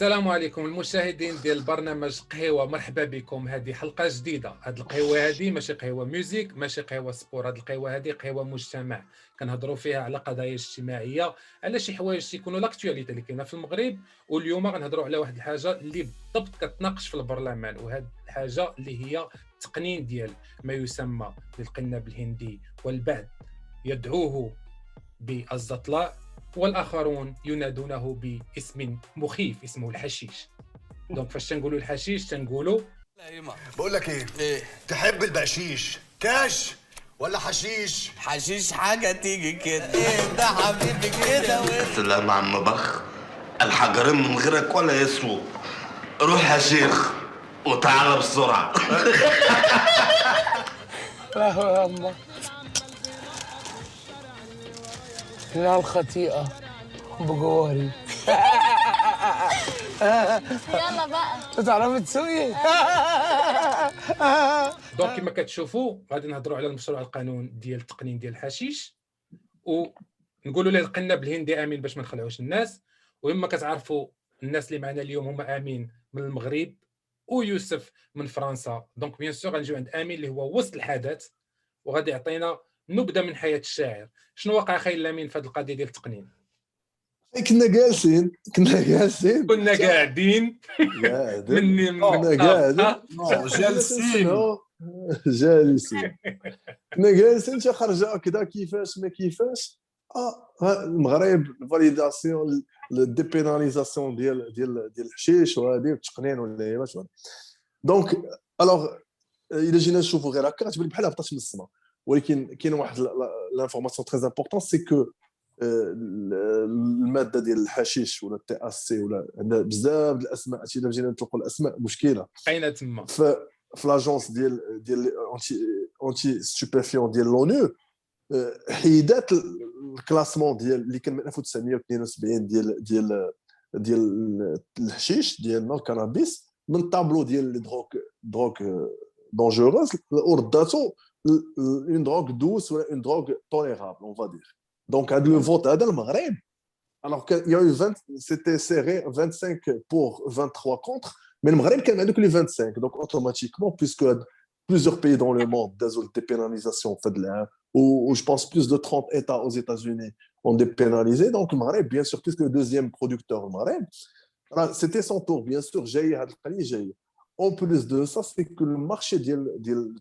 السلام عليكم المشاهدين ديال البرنامج قهوة، مرحبا بكم. هذه حلقة جديدة. هذه القهوة هذه ماشي قهوة ميوزيك، ماشي قهوة سبور. هذه القهوة هذه قهوة مجتمع، كنهضروا فيها على قضايا اجتماعية، على شي حوايج تيكونوا لاكتواليتي اللي كاينه في المغرب. واليوم غنهضروا على واحد الحاجة اللي بالضبط كتناقش في البرلمان، وهذه الحاجة اللي هي التقنين ديال ما يسمى بالقنب الهندي، والبعض يدعوه بالزطلاء، والآخرون ينادونه باسم مخيف اسمه الحشيش. دونك فاش تنقولوا الحشيش تنقولوا بقول لك ايه؟ ايه تحب البقشيش كاش ولا حشيش؟ حشيش حاجة تيجي كده. ايه ده حبيبي كده سلام عم بخ، الحجرين من غيرك ولا يسووا. روح يا شيخ وتعالى بسرعة. لا يا أما، لا الخطيئة بجواري. يلا بقى تعرفي تسوقي؟ دونك كما كتشوفوا غادي نهضروا على المشروع القانون ديال التقنين ديال الحشيش، ونقولوا ليه القنب الهندي امين باش ما نخلعوش الناس. وإما كتعرفوا الناس اللي معنا اليوم هما امين من المغرب ويوسف من فرنسا. دونك بيان سور غنجيو عند امين اللي هو وسط الحدث، وغادي يعطينا نبذه من حياه الشاعر. شنو وقع خاي لامين في هذه القضيه ديال التقنين؟ كنا جالسين كنا قاعدين مني كنا جالسين كنا جالسين شي خرجه هكذا كيفاش ما كيفاش. المغرب فاليداسيون الديبيناليزاسيون ديال الحشيش وهذه التقنين ولا واش. دونك الوغ الا جينا نشوفوا غير هكا غتبان بحال هبطات من السماء، ولكن كاين واحد لانفورماسيون تري امبورطون، سي كو الماده ديال الحشيش ولا التي اس سي ولا عندها بزاف ديال الاسماء. الا جينا نطلقوا الاسماء مشكله كاينه تما في لاجونس ديال اونتي ستوبيفيون ديال لونو. حيدات الكلاسمون ديال اللي كان من 1972 ديال الحشيش ديالنا الكنابيس من الطابلو ديال لي دروك دونجوروز، ورداتو اون دروك دوس ولا اون دروك توليرابل اون فا دير. Donc, le vote à le Maghreb, alors qu'il y a eu 20, c'était serré 25 pour 23 contre, mais le Maghreb quand même que les 25. Donc, automatiquement, puisque plusieurs pays dans le monde, des dépénalisations, ou je pense plus de 30 États aux États-Unis ont dépénalisé. Donc, le Maghreb, bien sûr, puisque le deuxième producteur au Maghreb, alors, c'était son tour, bien sûr, en plus de ça, c'est que le marché du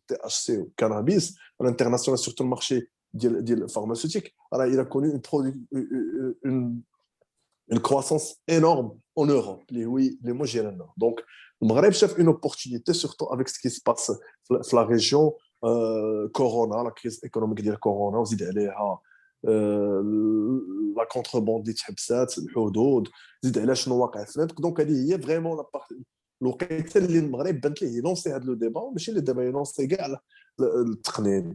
THC, le cannabis, à l'international, surtout le marché pharmaceutique, alors il a connu une croissance énorme en Europe, les mots. Donc, le Maghreb cherche une opportunité, surtout avec ce qui se passe dans la région Corona, la crise économique de Corona, aussi la contrebande des tchèpsats, le houdoud, donc il y a vraiment la partie. الوقيته اللي المغرب بانت ليه يلونسي هذا لو ديبا، ماشي اللي دابا يلونسي كاع التقنين.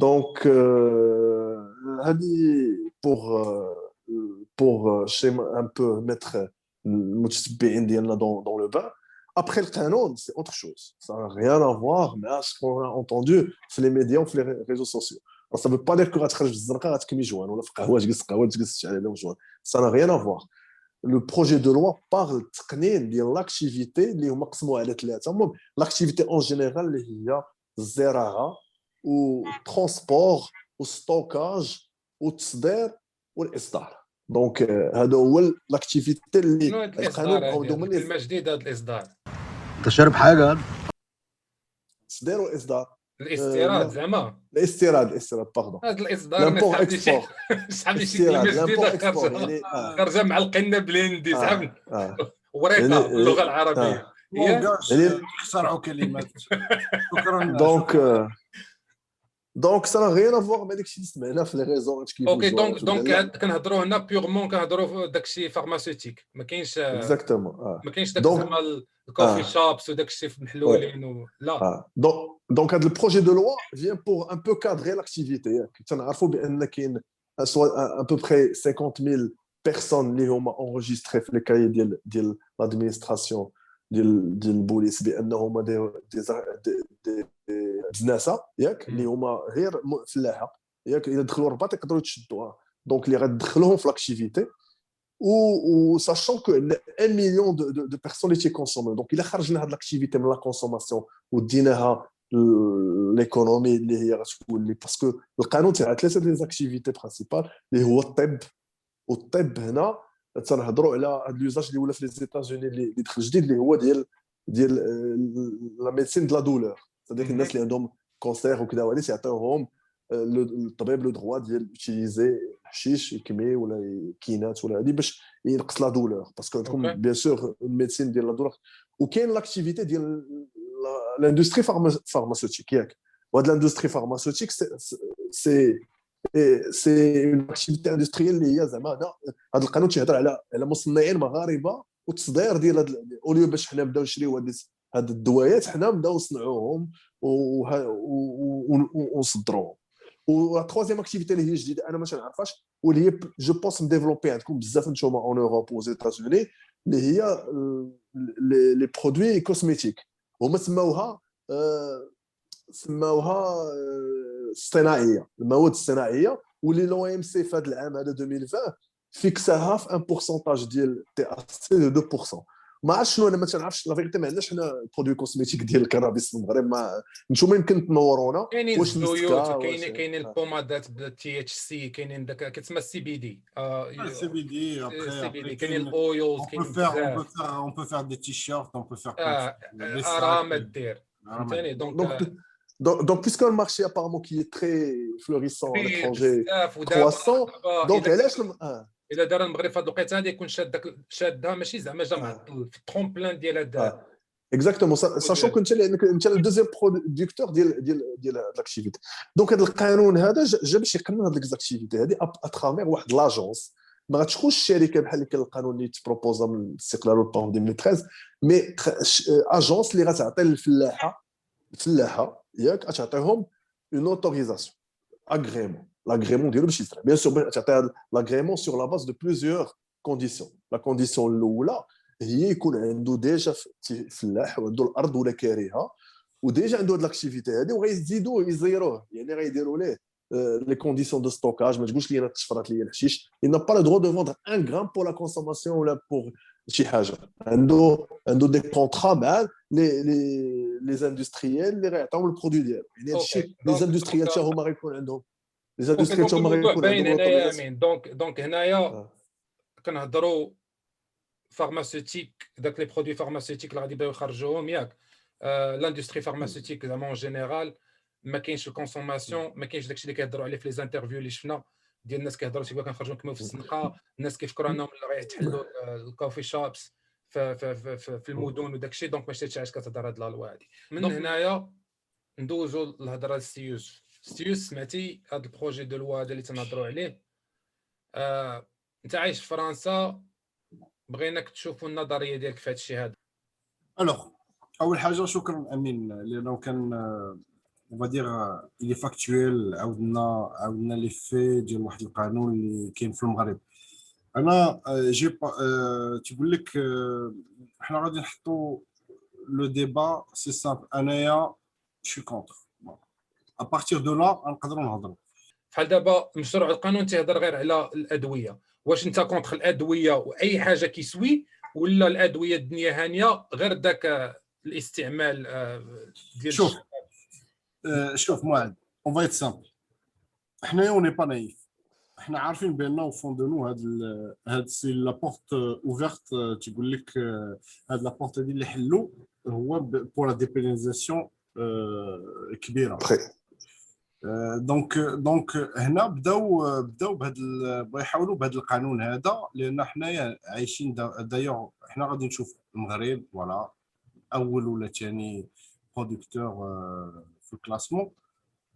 دونك هذه pour un peu mettre المتتبعين ديالنا dans le bain. Après le canon, c'est autre chose. Ça n'a rien à voir mais ce qu'on a entendu sur les médias ou sur les réseaux sociaux. Alors, ça ne veut pas dire que غتخرج في الزنقه غتكمي جوان ولا في قهوه تجلس قهوه تجلس تشعل جوان. Ça n'a rien à voir. Le projet de loi parle de l'activité اللي هما قسموها على ثلاثه. L'activité en général اللي هي الزراعه والترونسبور والستوكاج والتصدير والاصدار. دونك هذا هو لاكتيفيتي اللي القانون عاودوا من كلمه جديده. هذا الاصدار انت شارب حاجه؟ تصدير والاصدار، الاستيراد زعما الاستيراد باردون. هذا الاصدار لامبور اكسبور صاحبي شي كلمه جديده خارجه مع القنب الهندي صاحبي وريقه باللغه العربيه. يعني اخترعوا كلمات. شكرا. دونك سا غير افوار مع داكشي اللي سمعنا في لي ريزون كيف. اوكي دونك كنهضروا هنا بيغمون كنهضروا في داكشي فارماسيوتيك، ما كاينش اكزاكتومون ما كاينش داك زعما الكوفي شوبس وداكشي في محلولين لا. دونك هذا البروجي دو لوا فيان بور ان بو كادري لاكتيفيتي. تنعرفوا بان كاين ان بو بري 50,000 بيرسون اللي هما انريجستري في لي كاي ديال لادمينستراسيون ديال البوليس بانهم دي بزناسه ياك اللي هما غير فلاحه ياك. اذا دخلوا الرباط يقدروا يتشدوها. دونك اللي غتدخلوهم في لاكتيفيتي ou sachant que 1 million de personnes étaient consommées. Donc, il a chargé de l'activité de la consommation ou l'économie parce que le canon تاع ثلاثه des activités principales اللي هو الطب والطب هنا تنهضروا على هذا اليوزاج اللي ولا في لي زيتازوني اللي دخل جديد اللي هو ديال لا ميديسين دو لا دولور صديق الناس اللي عندهم كونسير وكذا وهذه تعطيوهم الطبيب لو دروا ديال يوتيليزي الحشيش يكمي ولا كينات ولا هذه باش ينقص لا دولور باسكو عندكم بيان سور الميديسين ديال لا دولور وكاين لاكتيفيتي ديال لاندستري فارماسيوتيك ياك وهاد لاندستري فارماسيوتيك سي اون اكتيفيتي اندستريال اللي هي زعما هذا القانون تيهضر على مصنعين مغاربه والتصدير ديال اوليو باش حنا نبداو نشريو هاد الدوايات حنا نبداو نصنعوهم ونصدروهم. و troisième activité اللي هي جديده انا ما نعرفهاش واللي هي جو بونس مديفلوبي عندكم بزاف نتوما اون اوروب و زيتازوني اللي هي لي برودوي كوزميتيك هما سماوها الصناعيه المواد الصناعيه واللي لو ام سي في هذا العام هذا 2020 فيكساها في ان بورسونتاج ديال تي اس سي دو 2%. ما عرفتش شنو انا ما تنعرفش لا فيغيتي ما عندناش حنا برودوي كوزميتيك ديال الكنابيس في المغرب ما نتوما يمكن تنورونا كاينين الزيوت كاينين البومادات تي اتش سي كاينين داك كتسمى السي بي دي السي بي دي ابري كاينين الاويلز كاينين on peut faire des t-shirts on peut faire راه ما دير فهمتني Donc, puisque le marché apparemment qui est très florissant à l'étranger, croissant, donc elle est الا دار المغرب في هذه الوقيته هذه يكون شادها ماشي زعما جا معطل في الترومبلان ديال هذا اكزاكتومون ساشون كنت انت الدوزيام برودكتور ديال لاكتيفيتي. دونك هذا القانون هذا جا باش يقنن هذيك لاكتيفيتي هذه اترافير واحد لاجونس ما غاتشوفش الشركه بحال اللي كان القانون اللي تبروبوزا من الاستقلال والباور 2013 مي اجونس اللي غتعطي الفلاحه ياك غتعطيهم اون اوتوريزاسيون اغريمون l'agrément ديالو باش يزرع. Bien sûr, تعطي l'agrément sur la base de plusieurs conditions. La condition الاولى هي يكون عنده ديجا فلاح وعنده الارض ولا كاريها وديجا عنده هاد لاكتيفيتي هذه وغيزيدوه يزيروه يعني غيديروا ليه لي كونديسيون دو ستوكاج ما تقولش لي انا تشفرات لي الحشيش il n'a pas le droit de vendre 1 gramme pour la consommation ولا pour شي حاجه عنده دي كونطرا مع لي اندستريال اللي غيعطيهم البرودوي ديالو يعني هادشي لي اندستريال حتى هما غيكون عندهم باين هنايا امين دونك هنايا كنهضروا فارماسيوتيك داك لي برودوي فارماسيوتيك اللي غادي يبغيو يخرجوهم ياك لاندستري فارماسيوتيك زعما اون جينيرال ما كاينش الكونسوماسيون ما كاينش داكشي اللي كيهضروا عليه في لي انترفيو اللي شفنا ديال الناس كيهضروا تيقول كنخرجوا نكملوا في الزنقه الناس كيفكروا انهم اللي غيتحلوا الكوفي شوبس في المدن وداكشي دونك ما شتيش علاش كتهضر هاد لا لوا هادي من هنايا ندوزوا الهضره للسي يوسف. سمعتي هذا البروجي دو لوا هذا اللي تنهضروا عليه انت عايش في فرنسا بغيناك تشوفوا النظريه ديالك في هذا الشيء هذا. الوغ اول حاجه شكرا امين لانه كان on va dire il est factuel عاودنا لي في ديال واحد القانون اللي كاين في المغرب. انا جي تيقول لك حنا غادي نحطوا لو ديبا سي سامبل انايا شي كونتر à partir de là نقدروا نهضروا. بحال دابا مشروع القانون تيهضر غير على الادويه واش انت كونتر الادويه واي حاجه كيسوي ولا الادويه الدنيا هانيه غير داك الاستعمال ديال شوف معاد on va être simple حنايا اوني با نايف حنا عارفين بانه او فون دو نو هاد سي لا بورت اوفرت تيقول لك هاد لا بورت اللي حلوا هو بور لا ديبيناليزاسيون كبيره. دونك هنا بداو بهذا يحاولوا بهذا القانون هذا لان حنايا عايشين دايوغ حنا غادي نشوف المغرب ولا اول ولا ثاني برودكتور في الكلاسمون.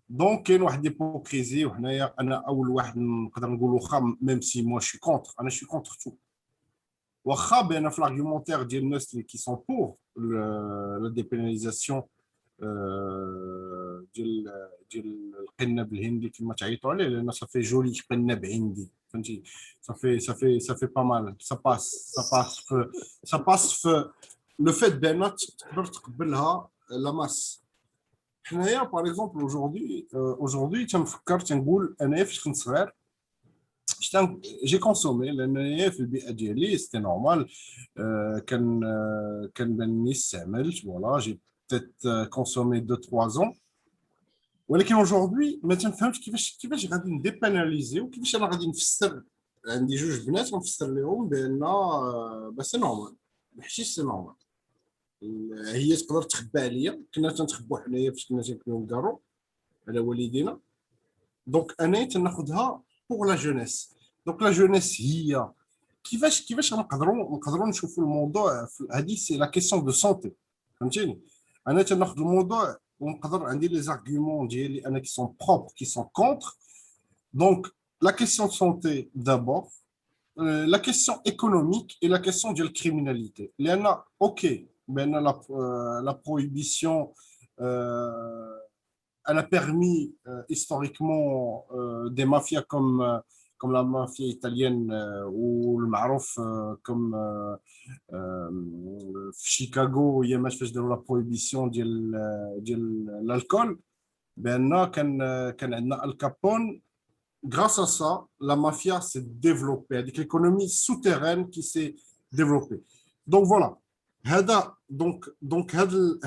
دونك كاين واحد ديبوكريزي وحنايا انا اول واحد نقدر نقول واخا ميم سي موا شي كونتر انا شي كونتر تو واخا بان في الارغيومونتير ديال الناس اللي كي سون بور لا ديبيناليزاسيون ديال القنب الهندي كما تعيطوا عليه لان صافي جولي قنب هندي فهمتي صافي با مال سا باس في لو فيت بانات تقدر تقبلها لا ماس. حنايا باغ اكزومبل اوجوردي تنفكر تنقول انا فاش كنت صغير شتي j'ai consommé لان في البيئه ديالي c'était normal. كان باني استعملت voilà j'ai peut-être consommé 2-3 ans. ولكن aujourd'hui ما تنفهمش كيفاش غادي نديباناليزي وكيفاش انا غادي نفسر. عندي جوج بنات ونفسر لهم بان بس نورمال الحشيش سي نورمال. هي تقدر تخبى عليا، كنا تنخبوا حنايا فاش كنا تنكونوا الكارو على والدينا. دونك انا تناخذها بور لا جونيس. دونك لا جونيس هي كيفاش نقدروا نشوفوا الموضوع. هذه سي لا كيسيون دو سونتي، فهمتيني. انا تناخذ الموضوع ونقدر عندي لي زارغومون ديالي انا كي سون بروبر كي سون كونتر. دونك لا كيسيون دو سونتي دابور، لا كيسيون ايكونوميك اي لا كيسيون ديال الكريميناليتي. لان اوكي بان لا بروهيبيسيون elle a permis historiquement des mafias comme la mafia italienne ou le معروف comme في شيكاغو ايامات فاش داروا لا بروهيبيسيون ديال الالكول. بان كان عندنا الكابون. grâce à ça la mafia s'est développée avec l'économie souterraine qui s'est développée. Donc voilà هذا donc هذا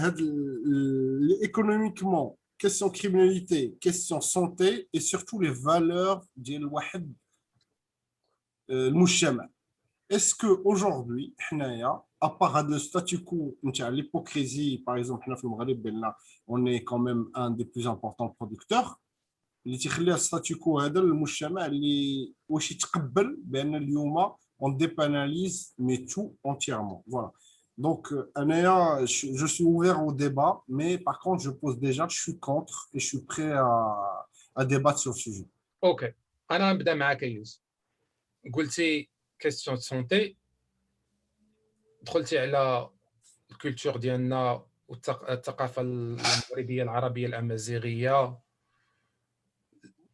économiquement question criminalité, question santé et surtout les valeurs ديال الواحد المجتمع. Est-ce que aujourd'hui حنايا à part هذا الستاتيو كو نتاع l'hypocrisie par exemple حنا في المغرب بان on est quand même un des plus importants producteurs اللي تيخليها الستاتيو كو هذا المجتمع اللي واش يتقبل بان اليوم on dépénalise mais tout entièrement. Voilà. Donc, je suis ouvert au débat, mais par contre, je pose déjà, je suis contre et je suis prêt à débattre sur le sujet. اوكي انا نبدا معاك يوز. قلتي كيستيون سونتي، دخلتي على الكولتور ديالنا والثقافه المغربيه العربيه الامازيغيه،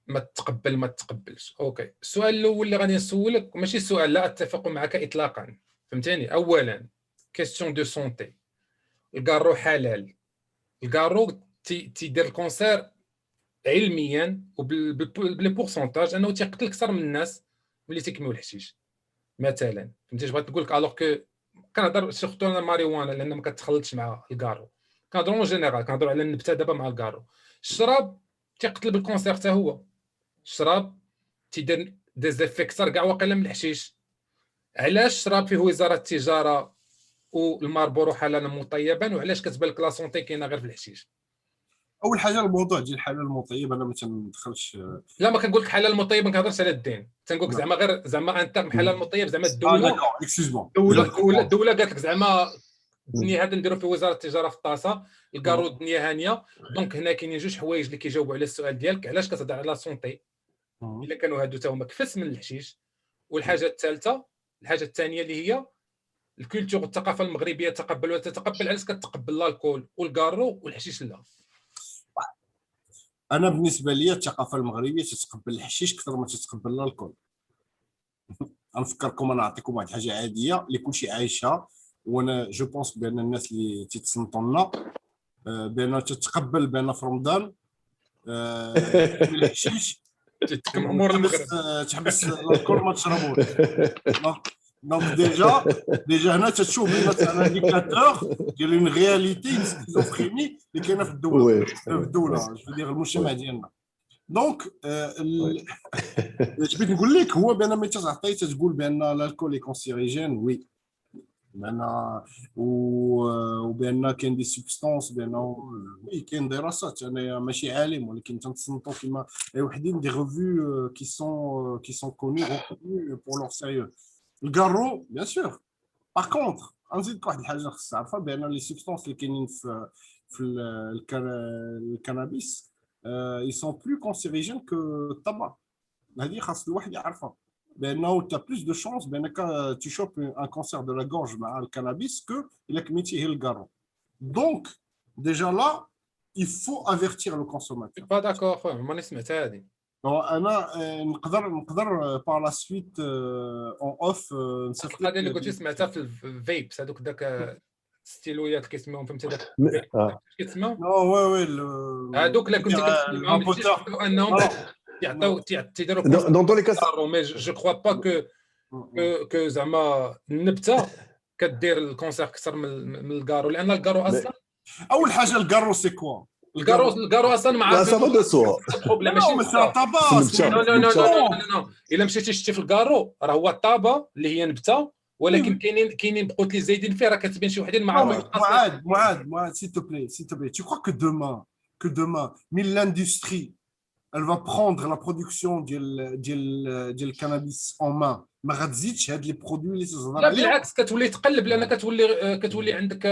ما تقبل ما تقبلش. اوكي السؤال الاول اللي غادي نسولك ماشي سؤال لا اتفق معك اطلاقا، فهمتيني. اولا كيستيون دو سونتي، الكارو حلال، الكارو تيدير الكونسير علميا وبلي بورسونتاج انه تيقتل اكثر من الناس ملي تيكميو الحشيش مثلا، فهمتي. بغيت نقول لك الوغ كو كنهضر سورتو على الماريوانا لان ما كتخلطش مع الكارو، كنهضروا اون جينيرال، كنهضروا على النبته دابا مع الكارو. الشراب تيقتل بالكونسير حتى هو، الشراب تيدير دي زيفي كثر كاع واقيلا من الحشيش. علاش الشراب فيه وزاره التجاره والماربورو حلالا مطيبا، وعلاش كتبان لك لا سونتي كاينه غير في الحشيش؟ اول حاجه الموضوع ديال الحلال المطيب انا ما تندخلش. لا ما كنقول لك حلال مطيب، ما كنهضرش على الدين، تنقول لك زعما غير زعما انت حلال مطيب زعما الدوله. الدوله قالت لك زعما الدنيا هذا نديرو في وزاره التجاره في الطاسه، الكارو الدنيا هانيه. دونك هنا كاينين جوج حوايج اللي كيجاوبوا على السؤال ديالك، علاش كتهضر على سونتي الا كانوا هادو تا هما كفس من الحشيش. والحاجه الثالثه، الحاجه الثانيه اللي هي الكولتور والثقافه المغربيه تقبل ولا تتقبل، علاش كتقبل الكول والكارو والحشيش لا؟ انا بالنسبه لي الثقافه المغربيه تتقبل الحشيش اكثر ما تتقبل الكول. نفكركم انا نعطيكم واحد الحاجه عاديه اللي كلشي عايشها، وانا جو بونس بان الناس اللي تيتصنتوا لنا بان تتقبل بان في رمضان الحشيش تحبس الكول ما تشربوش. دونك ديجا هنا تتشوف بان ان انديكاتور ديال اون رياليتي سكيزوفريني اللي كاينه في الدوله جو دير المجتمع ديالنا. دونك اش بغيت نقول لك هو بان ملي تعطي تقول بان الكول كونسيريجين وي بان وبان كاين دي سبستانس بان وي كاين دراسات. انا ماشي عالم ولكن تنتصنتو كيما اي وحدين دي ريفيو كي سون كوني بور لور سيريو. الكارو بيان سور. باغ كونتر نزيدك واحد الحاجه خصك تعرفها بان لي سبستانس اللي كاينين في الكنابيس ils sont plus cancérigènes que الطبق. هذه خاص الواحد يعرفها بانه tu as plus de chance بانك tu chopes un cancer de la gorge مع الكنابيس que الا كميتي هي الكارو. دونك ديجا لا il faut avertir le consommateur. با داكور خويا ماني سمعت هذه. انا نقدر بار لا سويت اون اوف نصيفط هذه اللي كنت سمعتها في الفيبس هذوك داك ستيلويات كيسميهم، فهمتي داك كيتسموا وي هذوك اللي كنت كتسمعهم انهم تيديروا Dans tous les cas, كارو مي جو كخوا با كو زعما النبته كدير الكونسير اكثر من الكارو لان الكارو اصلا اول حاجه الكارو سي كوا الكارو اصلا ما لا عارف سافا دو سوا بروبليم ماشي ماشي مثلا طاباس النبتة. نو نو نو نو الا مشيتي شتي في الكارو راه هو الطابه اللي هي نبته ولكن كاينين بقوت لي زايدين فيه راه كتبان شي وحدين ما عرفوش Mourad, s'il te plaît. Tu crois que demain, mais l'industrie, elle va prendre la production du cannabis en main. ما غتزيدش هاد لي برودوي اللي تزهر لا عليهم. بالعكس كتولي تقلب لان كتولي عندك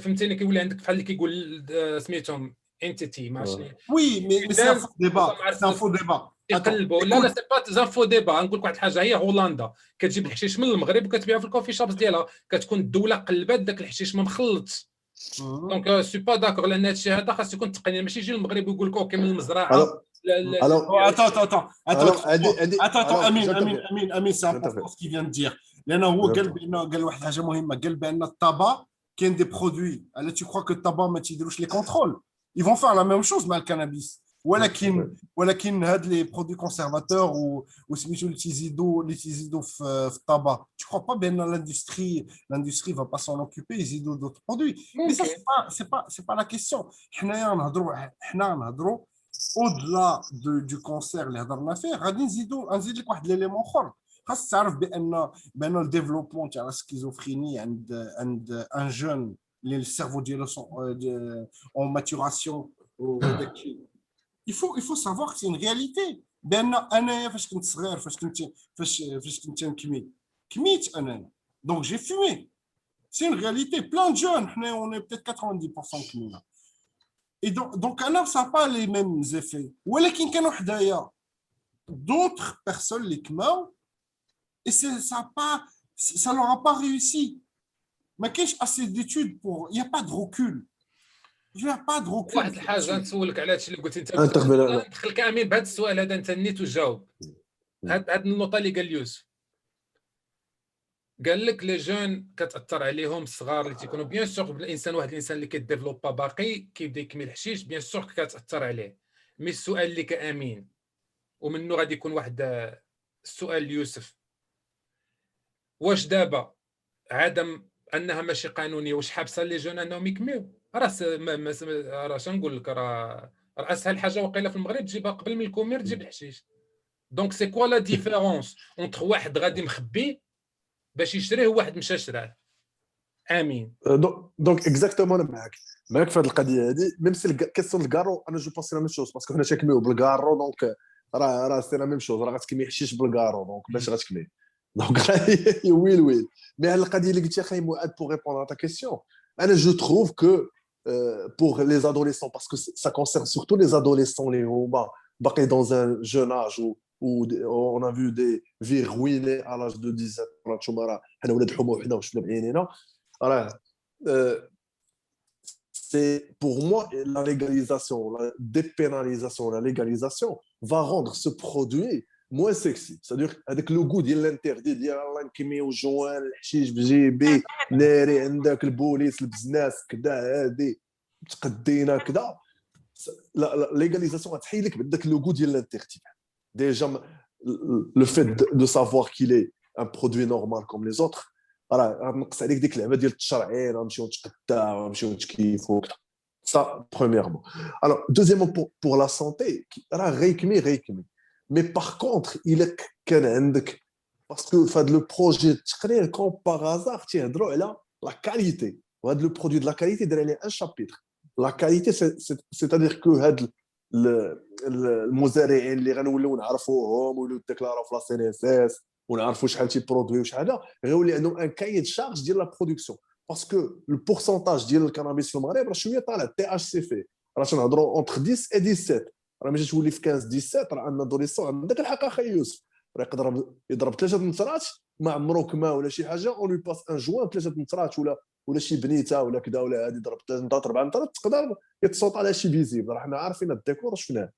فهمتيني كيولي عندك بحال اللي كيقول سميتهم انتيتي ما عرفتش Oui, mais c'est un faux débat. C'est un faux débat. يقلبوا لا لا سي با زانفو ديبا نقول لك واحد الحاجه هي هولندا كتجيب الحشيش من المغرب وكتبيعها في الكوفي شوبس ديالها كتكون الدوله قلبات داك الحشيش ما مخلطش دونك سي با داكور لان هادشي هذا خاص يكون تقنين ماشي يجي المغرب ويقول لك اوكي من المزرعه امين سي امبورطون سكي فيان دير لان هو قال واحد الحاجه مهمه قال بان الطابا كاين دي برودوي الا تي كخوا كو الطابا ما تيديروش لي كونترول ils vont faire la même chose مع الكنابيس ولكن هاد لي برودوي كونسيرفاتور وسميتو لي تيزيدو في الطابا tu crois pas bien l'industrie va pas s'en occuper ils يزيدوا d'autres produits mais ça c'est pas la question حنايا نهضروا au-delà du concert اللي هضرنا فيه غادي نزيد لك واحد ليليمون اخر خاص تعرف بان الديفلوبمون تاع السكيزوفريني عند ان جون اللي السيرفو ديالو en maturation il faut savoir que c'est une réalité بان انايا فاش كنت صغير فاش كنت كميت انايا donc j'ai fumé c'est une réalité plein de jeunes on est peut-être 90% كمينا et donc انا ça pas les mêmes effets ولكن كانوا حدايا d'autres personnes اللي كماو et ça leur a pas réussi ما كاينش assez d'études pour il y a pas de recul واحد الحاجه نسولك على هادشي اللي قلتي انت ندخلك امين بهذا السؤال هذا انت نيت وجاوب هاد النقطه اللي قال يوسف قال لك لي جون كتاثر عليهم الصغار اللي تيكونوا بيان سور واحد الانسان اللي كيديفلوبا باقي كيبدا يكمل الحشيش بيان سور كتاثر عليه مي السؤال اللي كامين ومنه غادي يكون واحد السؤال ليوسف واش دابا عدم انها ماشي قانونيه واش حابسه لي جون انهم يكميو راه شنقول لك راه اسهل حاجه وقيله في المغرب تجيبها قبل من الكومير تجيب الحشيش دونك سي كوا لا ديفيرونس اونتر واحد غادي مخبي باش يشريه وواحد مشى شراه امين دونك اكزاكتومون معاك في هذه القضيه هذه ميم سي كيسون الكارو انا جو بونسي لا ميم شوز باسكو حنا تاكميو بالكارو دونك راه سي لا ميم شوز راه غتكمي حشيش بالكارو دونك باش غتكمي دونك ويل مي هاد القضيه اللي قلتي اخي معاد بور ريبوندر ا تا كيسيون انا جو تروف كو pour les adolescents parce que ça concerne surtout les adolescents les huma baqi dans un jeune âge où on a vu des vies ruinées à l'âge de 17 ans تشوما حنا ولاد الحومه وحنا وشفنا بعينينا راه c'est pour moi la légalisation la dépénalisation la légalisation va rendre ce produit moins sexy c'est-à-dire هذاك لو غو ديال الانتردي ديال الله نكميو الجوان الحشيش بجيبي ناري عندك البوليس البزناس كذا هادي تقدينا كذا لا ليغاليزاسيون غتحيد لك بداك لو غو ديال الانتردي ديجا لو فيت دو سافوار كيل اي ان برودوي نورمال كوم لي زوتر راه غنقص عليك ديك اللعبه ديال التشرعين غنمشيو نتقداو غنمشيو نتكيفو ça premièrement alors deuxièmement pour la santé راه غيكمي mais par contre il est كان عندك parce que فهاد لو بروجي التقرير كون باغ هازار تيهضروا على لا كاليتي وهاد لو برودوي دو لا كاليتي دار عليه ان شابيتر لا كاليتي سيتادير كو هاد المزارعين اللي غنوليو نعرفوهم ولو ديكلاراو في لا سي ان اس اس ونعرفوا شحال تي برودوي وشحال غيولي عندهم ان كاي دو شارج ديال لا برودكسيون باسكو لو بورسونتاج ديال الكنابيس في المغرب راه شويه طالع تي اتش سي في راه تنهضروا اونتر 10 و 17 راه ماشي تولي في 15 17 راه عندنا دوريسون عندك الحق اخي يوسف راه يقدر يضرب 3 نترات ما عمرو كما ولا شي حاجه اون لو باس ان جوان 3 نترات ولا شي بنيته ولا كذا ولا هادي ضرب 3 نترات 4 نترات تقدر يتصوت على شي فيزيبل راه حنا عارفين الديكور شفناه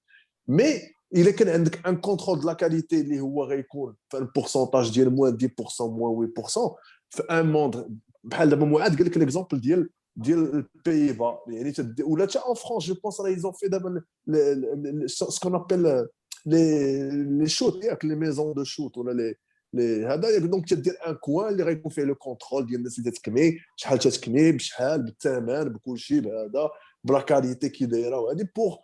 مي الا كان عندك ان كونترول دو لا كاليتي اللي هو غيكون في البورسونتاج ديال موان 10% موان 8% في ان موند بحال دابا معاد قال لك ليكزامبل ديال البيبا يعني ولا حتى ان فرانس جو بونس راه يزون في دابا سكون ابل لي شوت ياك لي ميزون دو شوت ولا لي هذا ياك دونك تدير ان كوان اللي غيكون فيه لو كونترول ديال الناس اللي تتكمي شحال تتكمي بشحال بالثمن بكل شيء بهذا بلا كاليتي كي دايره وهذه بوغ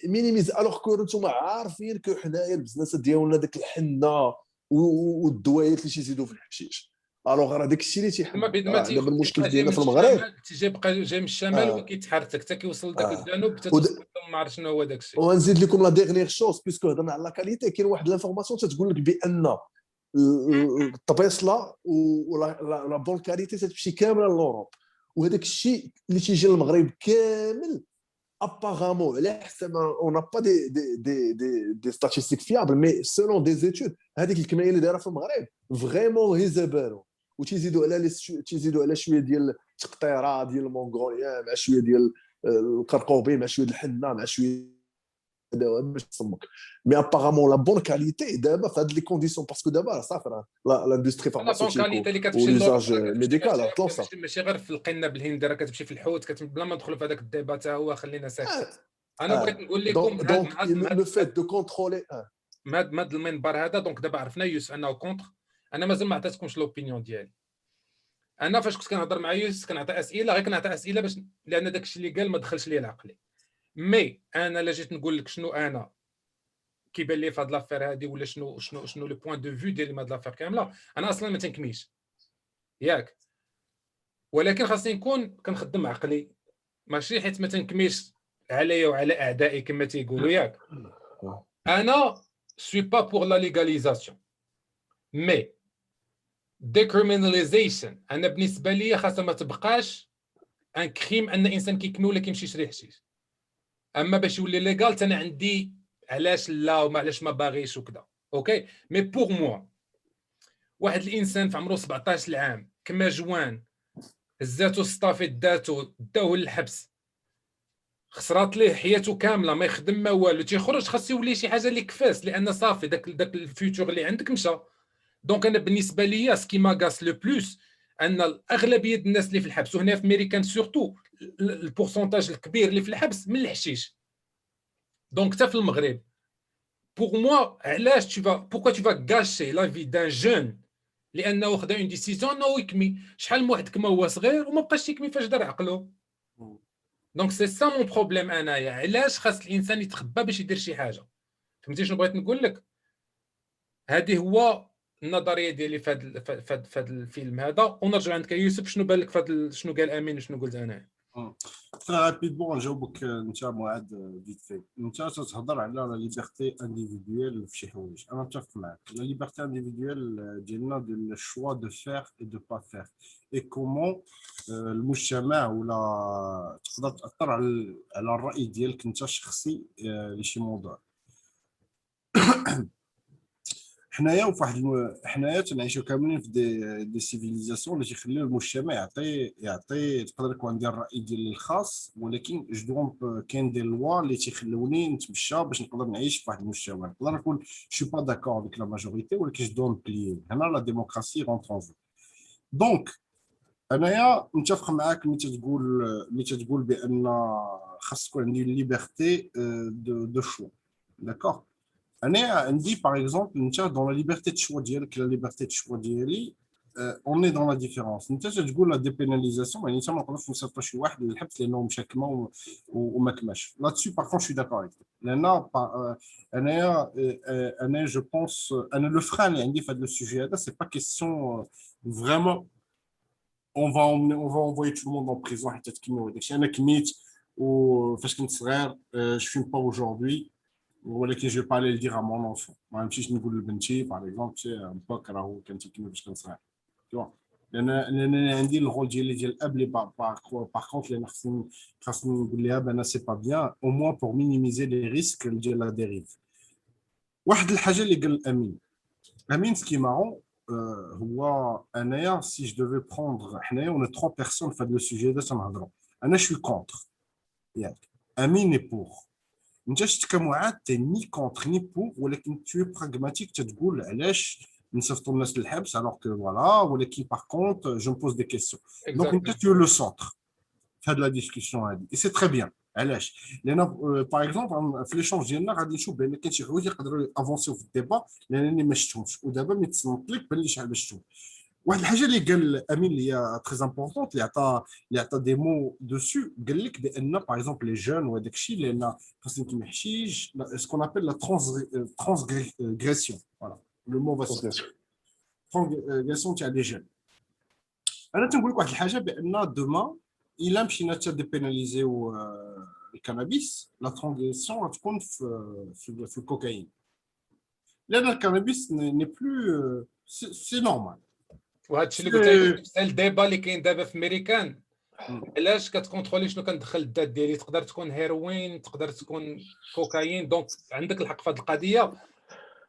مينيميز الوغ كو نتوما عارفين كو حنايا البزنس ديالنا داك الحنه والدوايات اللي تيزيدوا في الحشيش الوغ راه داك الشيء اللي تيحب دابا المشكل ديالنا في المغرب تيجي بقى جاي من الشمال وكيتحرك حتى كيوصل لذاك الجنوب حتى ما عرف شنو هو داك الشيء. ونزيد لكم لا ديغنيغ شوز بيسكو هضرنا على لا كاليتي كاين واحد لانفورماسيون تتقول لك بان الطبيصله ولا بون كاليتي تمشي كامله لوروب وهذاك الشيء اللي تيجي للمغرب كامل apparemment على حسب on n'a pas des statistiques fiables mais selon des études هذيك الكميه اللي دايره في المغرب فريمون هي زبالو تيزيدوا على شويه ديال التقطيره ديال المونغوليا مع شويه ديال القرقوبي مع شويه الحنه مع شويه دواء باش تصمك مي ابارامون لا بون كاليتي دابا في هاد لي كونديسيون باسكو دابا صافي لاندستري فارماسيوتيك والليزاج ميديكال ماشي غير في القنه بالهند راه كتمشي في الحوت بلا ما ندخلوا في هذاك الديبا حتى هو خلينا ساكت. انا بغيت نقول لكم دونك لو فيت دو كونترولي هذا المنبر هذا دونك دابا عرفنا يوسف انه كونتر. انا مازال ما عطيتكمش لوبينيون ديالي. انا فاش كنت كنهضر مع يوسف كنعطي اسئله غير كنعطي اسئله باش لان داك الشيء اللي قال ما دخلش لي لعقلي. مي انا لا جيت نقول لك شنو انا كيبان لي في هاد لافير هادي ولا شنو لو بوين دو فيو ديالي هاد لافير كامله انا اصلا ما تنكميش ياك ولكن خاصني نكون كنخدم عقلي ماشي حيت ما تنكميش عليا وعلى اعدائي كما تيقولوا ياك. انا سوي با بور لا ليغاليزاسيون مي ديكريميناليزيشن انا بالنسبه لي خاصها ما تبقاش ان كريم ان انسان كيكمي ولا كيمشي يشري حشيش. اما باش يولي ليغال انا عندي علاش لا وما علاش ما باغيش وكذا اوكي. مي بور موا واحد الانسان في عمره 17 عام كما جوان هزاتو ستافي داتو داوه للحبس خسرات ليه حياته كامله ما يخدم ما والو تيخرج خاص يولي شي حاجه اللي كفاس لان صافي داك الفيوتور اللي عندك مشى. دونك انا بالنسبه ليا سكي ما غاس لو بلوس ان الاغلبيه الناس اللي في الحبس وهنا في امريكان سورتو البورسونتاج الكبير اللي في الحبس من الحشيش. دونك حتى في المغرب pour moi علاش pourquoi tu vas gâcher la vie d'un jeune لانه خدا اون ديسيزيون انه يكمي. شحال من واحد كما هو صغير وما بقاش يكمي فاش دار عقله. دونك سي سا مون بروبليم انايا علاش خاص الانسان يتخبى باش يدير شي حاجه. فهمتي شنو بغيت نقول لك؟ هذه هو النظريه ديالي في هذا الفيلم هذا. ونرجع عندك يوسف شنو بان لك في شنو قال امين وشنو قلت انا؟ تري رابيدمون نجاوبك انت معاد فيت في. انت تهضر على لا ليبرتي انديفيدويل في شي حوايج انا متفق معك. لا ليبرتي انديفيدويل ديالنا ديال الشوا دو فير اي دو با فير اي كومون المجتمع ولا تقدر تاثر على الراي ديالك انت الشخصي لشي موضوع. حنايا وفواحد حنايا تنعيشوا كاملين في دي سيفيليزاسيون اللي تيخليو المجتمع يعطي تقدر يكون عندي الراي ديالي الخاص ولكن جو كاين دي لوا اللي تيخلوني نتمشى باش نقدر نعيش في واحد المجتمع. نقدر نكون شو با داكور افيك لا ماجوريتي ولكن جو دون بلي هنا لا ديموكراسي رونتر اون جو. دونك انايا متفق معاك ملي تقول بان خاص تكون عندي ليبرتي دو شو داكور. انا عندي باغ اكزومبل انت دون لا ليبرتي دو شوا ديالك لا ليبرتي دو شوا ديالي اون اي دون لا ديفيرونس. انت تقول لا ديبيناليزاسيون يعني انت ما نقدرش نصيفط شي واحد للحبس لانه مشى كما وما كماش لا دسو. باغ كونط شوي داكور لان انا جو بونس انا لو فران اللي عندي في هذا السوجي هذا سي با كيسيون فريمون on va envoyer tout le monde en prison حتى تكمل هذاك الشيء. انا كميت وفاش كنت صغير je fume pas aujourd'hui ولكن جو با لي دير ا مون اونفون ما نمشيش نقول لبنتي باغ اكزومبل سي باك راهو كان تيكمل باش كان صغير تو لان عندي الرول ديال الاب لي باغ كونط لان خاصني نقول لها بان سي با بيان او موان بور مينيميزي لي ريسك ديال لا ديريف. واحد الحاجه اللي قال امين سكي مارون هو انايا سي جو دوفي بروندر حنايا اون 3 بيرسون في هذا السوجي هذا تنهضروا. انا شوي كونتر ياك امين اي بور. انت شفت كمعاد ني كونتر ني بور ولكن تو براغماتيك تتقول علاش نصيفطوا الناس للحبس الوغ كو فوالا ولكن باغ كونت جو بوز دي كيسيون. دونك انت تو لو سونتر في هاد لا ديسكسيون هادي اي سي تري بيان علاش؟ لان باغ اكزومبل في ليشونج ديالنا غادي نشوف بان كاين شي حوايج يقدروا افونسيو في الديبا لانني ما شفتهمش ودابا ملي تصنت لك بان لي شحال ما شفتهم. واحد الحاجه اللي قال امين اللي هي تري امبورطونت اللي عطى دي مو دوسو، قال لك بان باغ اكزومبل لي جون وهذاك الشيء لان خاص يكون حشيج سكون ابل لا ترانسغريسيون فوالا لو مو ترانسغريسيون تاع لي جون. انا تنقول لك واحد الحاجه بان دوما الا مشينا حتى ديبيناليزيو الكنابيس لا ترانزيسيون غتكون في الكوكايين لان الكنابيس ني بلو سي نورمال. وهذا الشيء اللي قلت لك الديبا اللي كاين دابا في امريكان علاش كتكونترولي شنو كندخل الذات ديالي، تقدر تكون هيروين تقدر تكون كوكايين، دونك عندك الحق في هذه القضيه.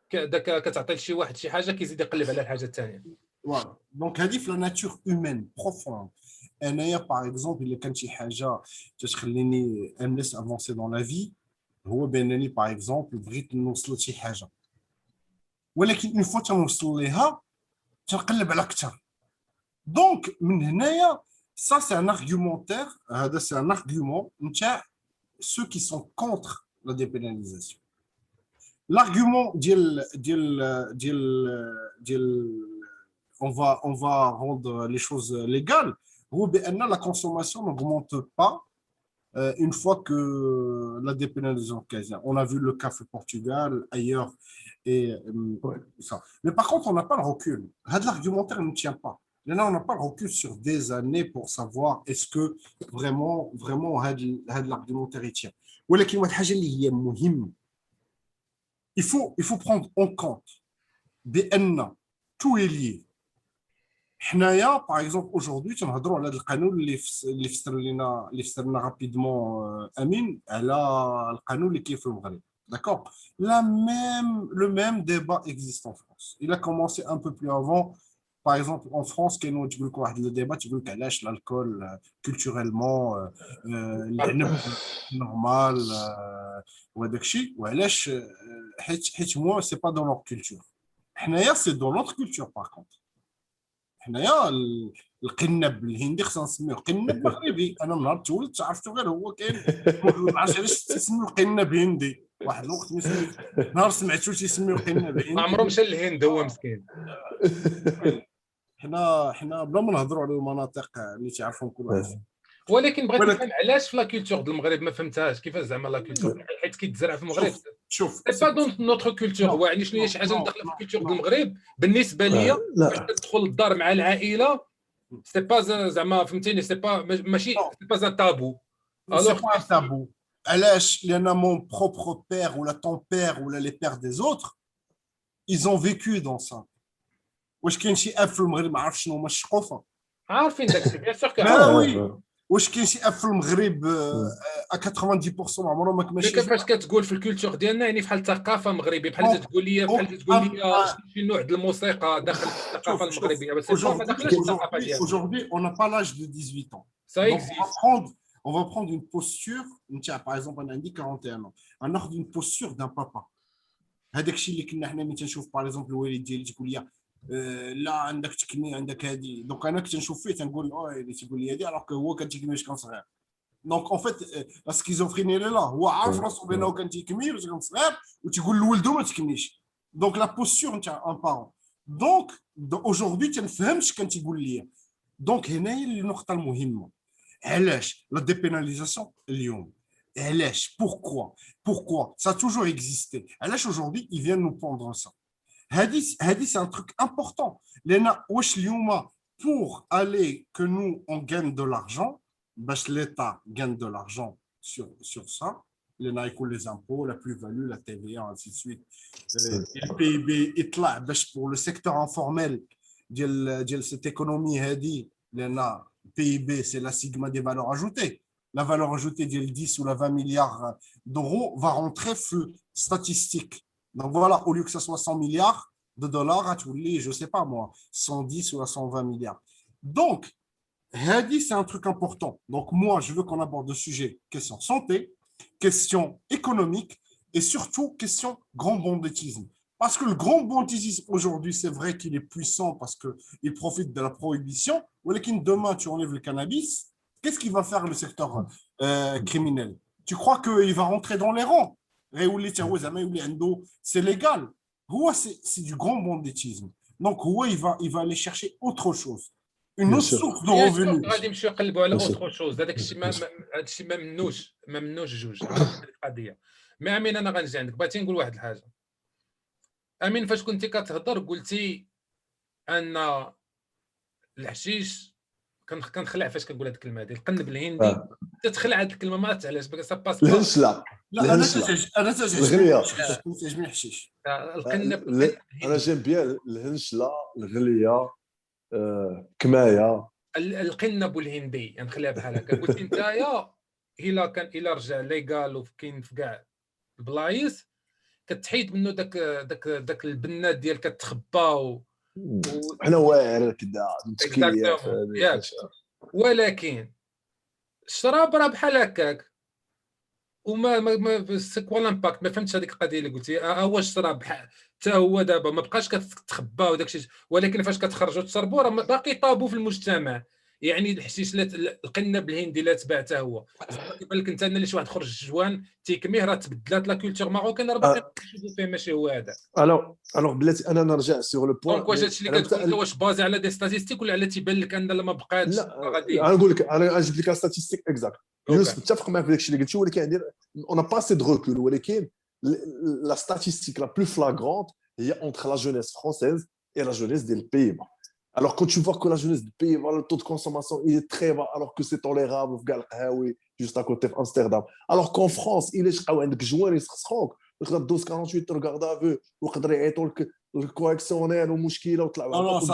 كتعطي لشي واحد شي حاجه كيزيد يقلب على الحاجه الثانيه. فوالا دونك هذه في لا ناتور هيومين بروفوند. انايا باغ اكزومبل الا كانت شي حاجه تخليني انليس افونسي دون لا في هو بانني باغ اكزومبل بغيت نوصل لشي حاجه، ولكن اون فوا تنوصل ليها تنقلب على اكثر. دونك من هنايا ça c'est un argumentaire, c'est un argument نتاع ceux qui sont contre la dépénalisation. L'argument on va rendre les choses légales, هو بأن la consommation n'augmente pas une fois que la dépénalisation est. On a vu le cas au Portugal, ailleurs, et ça. Mais par contre, on n'a pas le recul. L'argumentaire ne tient pas. Là, on n'a pas le recul sur des années pour savoir est-ce que vraiment l'argumentaire y tient. ولكن واحد الحاجة اللي هي مهمة. Il faut prendre en compte بأن tout est lié. حنايا باغ اكزومبل اجوردي تنهضروا على هذا القانون اللي فسر لنا رابيدمون امين على القانون اللي كاين في المغرب. داكور لو ميم ديبا اكزيست ان فرانس. il a commencé un peu plus avant. باغ اكزومبل ان فرانس كاين تقول لك واحد لو ديبا تقول لك علاش الكول كولتوريلمون العنب نورمال وهذاك الشيء، وعلاش حيت موا سي با دون نور كولتور. حنايا سي دون نوتر كولتور باغ كونتر. حنايا القنب الهندي خصنا نسميوه قنب مغربي. انا نهار تولدت عرفتو غير هو كاين، ما عرفتش علاش تسميوه قنب هندي. واحد الوقت نهار سمعتو تيسميوه قنب هندي ما عمرو مشى للهند هو مسكين. حنا بلا ما نهضروا على المناطق اللي تعرفهم كل واحد. ولكن بغيت نفهم علاش في لا كولتور ديال المغرب ما فهمتهاش كيفاش زعما لا كولتور حيت كيتزرع في المغرب. شوف سي با دون نوتر كولتور. هو يعني شنو هي شي حاجه داخله في الكولتور ديال المغرب بالنسبه ليا باش تدخل للدار مع العائله سي با زعما فهمتيني سي با ماشي سي با ان تابو. الوغ سي با ان تابو. علاش؟ لان مون بروبر بير ولا طون بير ولا لي بير دي اوتر ils ont vécu dans ça. واش كاين شي اب في المغرب ما عرفش شنو هما الشقوفه؟ عارفين داكشي بيان سور وي. واش كاين شي اب في المغرب 90% عمره ما كماشي؟ كيفاش كتقول في الكولتور ديالنا يعني بحال الثقافه المغربيه بحال تقول لي شي نوع ديال الموسيقى داخل في الثقافه المغربيه بس ما داخلش الثقافه ديالنا. Aujourd'hui on n'a pas l'âge de 18 ans. Ça existe. On va prendre une posture par exemple on a dit 41 ans. On a une posture d'un papa. هذاك الشيء اللي كنا حنا ملي تنشوف باغ اكزومبل الوالد ديالي تقول لي لا عندك تكني عندك هذه. دونك انا كنت نشوف فيه تنقول اللي تيقول لي هذه الوغ هو كان تيكمي واش كان صغير. دونك اون فيت لا سكيزوفريني لا هو عارف راسو بانه كان تيكمي واش كان صغير وتيقول لولدو ما تكميش. دونك لا بوستور نتاع ان بارون. دونك اوجوردي تنفهم اش كان تيقول لي. دونك هنا هي النقطه المهمه. علاش لا ديبيناليزاسيون اليوم؟ علاش؟ pourquoi ça a toujours existé. علاش aujourd'hui ils viennent nous prendre ça. هذه c'est un truc important. لان واش اليوم pour aller que nous on gagne de l'argent باش l'État gagne de l'argent sur ça لان يكون les impôts la plus-value la TVA ainsi de suite le PIB يطلع باش pour le secteur informel ديال cette économie هذه لان PIB c'est la sigma des valeurs ajoutées. La valeur ajoutée de 10 ou la 20 milliards d'euros va rentrer flux statistique. Donc voilà, au lieu que ça soit 100 milliards de dollars, je ne sais pas moi, 110 ou 120 milliards. Donc, c'est un truc important. Donc moi, je veux qu'on aborde le sujet question santé, question économique et surtout question grand banditisme. Parce que le grand banditisme aujourd'hui, c'est vrai qu'il est puissant parce qu'il profite de la prohibition. Mais demain, tu enlèves le cannabis, qu'est-ce qui va faire le secteur criminel? tu crois qu'il va rentrer dans les rangs. C'est légal. C'est du grand banditisme. Donc, il va aller chercher autre chose. Une autre source de revenus. غادي يمشيو يقلبوا على اوتر شوز. هذاك الشيء هذا الشيء ما منوش جوج القضيه. مي امين انا غنجي عندك بغيتي نقول واحد الحاجه. امين فاش كنتي كتهضر قلتي ان الحشيش كنخلع فاش كنقول هذه الكلمه هذه القنب الهندي تتخلع هذه الكلمه ما عرفت علاش بغا سا باس الهنشله لا انا الغليه تعجبني الحشيش. القنب انا جيم بيان الهنشله الغليه كمايه القنب الهندي نخليها بحال هكا. قلت انت يا الا رجع ليغال وكاين في كاع البلايص كتحيد منه داك البنات ديال كتخبى حنا واعر كدا متكليه ياك. ولكن الشراب راه بحال هكاك وما سكوا لامباكت. ما فهمتش هذيك القضيه اللي قلتي. واش الشراب حتى هو دابا ما بقاش كتخبى وداك الشيء، ولكن فاش كتخرجوا تشربوا راه باقي طابو في المجتمع. يعني الحشيش القنب الهندي لا تباع حتى هو. كيبان لك انت اللي شي واحد خرج جوان تيكميه راه تبدلات لا كولتور ماروكان راه باقي كنشوفوا فيه ماشي هو هذا. الوغ بلاتي انا نرجع سور لو بوين. دونك واش هادشي اللي كتقول انت واش بازي على دي ستاتيستيك ولا على تيبان لك ان لما بقاتش غادي؟ انا نقول لك انا نجيب لك ستاتيستيك اكزاكت. يوسف متفق معك في داك الشيء اللي قلتي، ولكن عندي اون با سي دو ريكول. ولكن لا ستاتيستيك لا بلو فلاغرونت هي entre la jeunesse française et la jeunesse des Pays-Bas. Alors, quand tu vois que la jeunesse des Pays-Bas, le taux de consommation il est très bas, alors que c'est tolérable, juste à côté d'Amsterdam. Alors qu'en France, il est عندك جوان يسخسخوك، يقدر دوز 48 ترغارد افو، ويقدر يعيطوا لك الكوريكسيونير ومشكله وطلعوا. Non, ça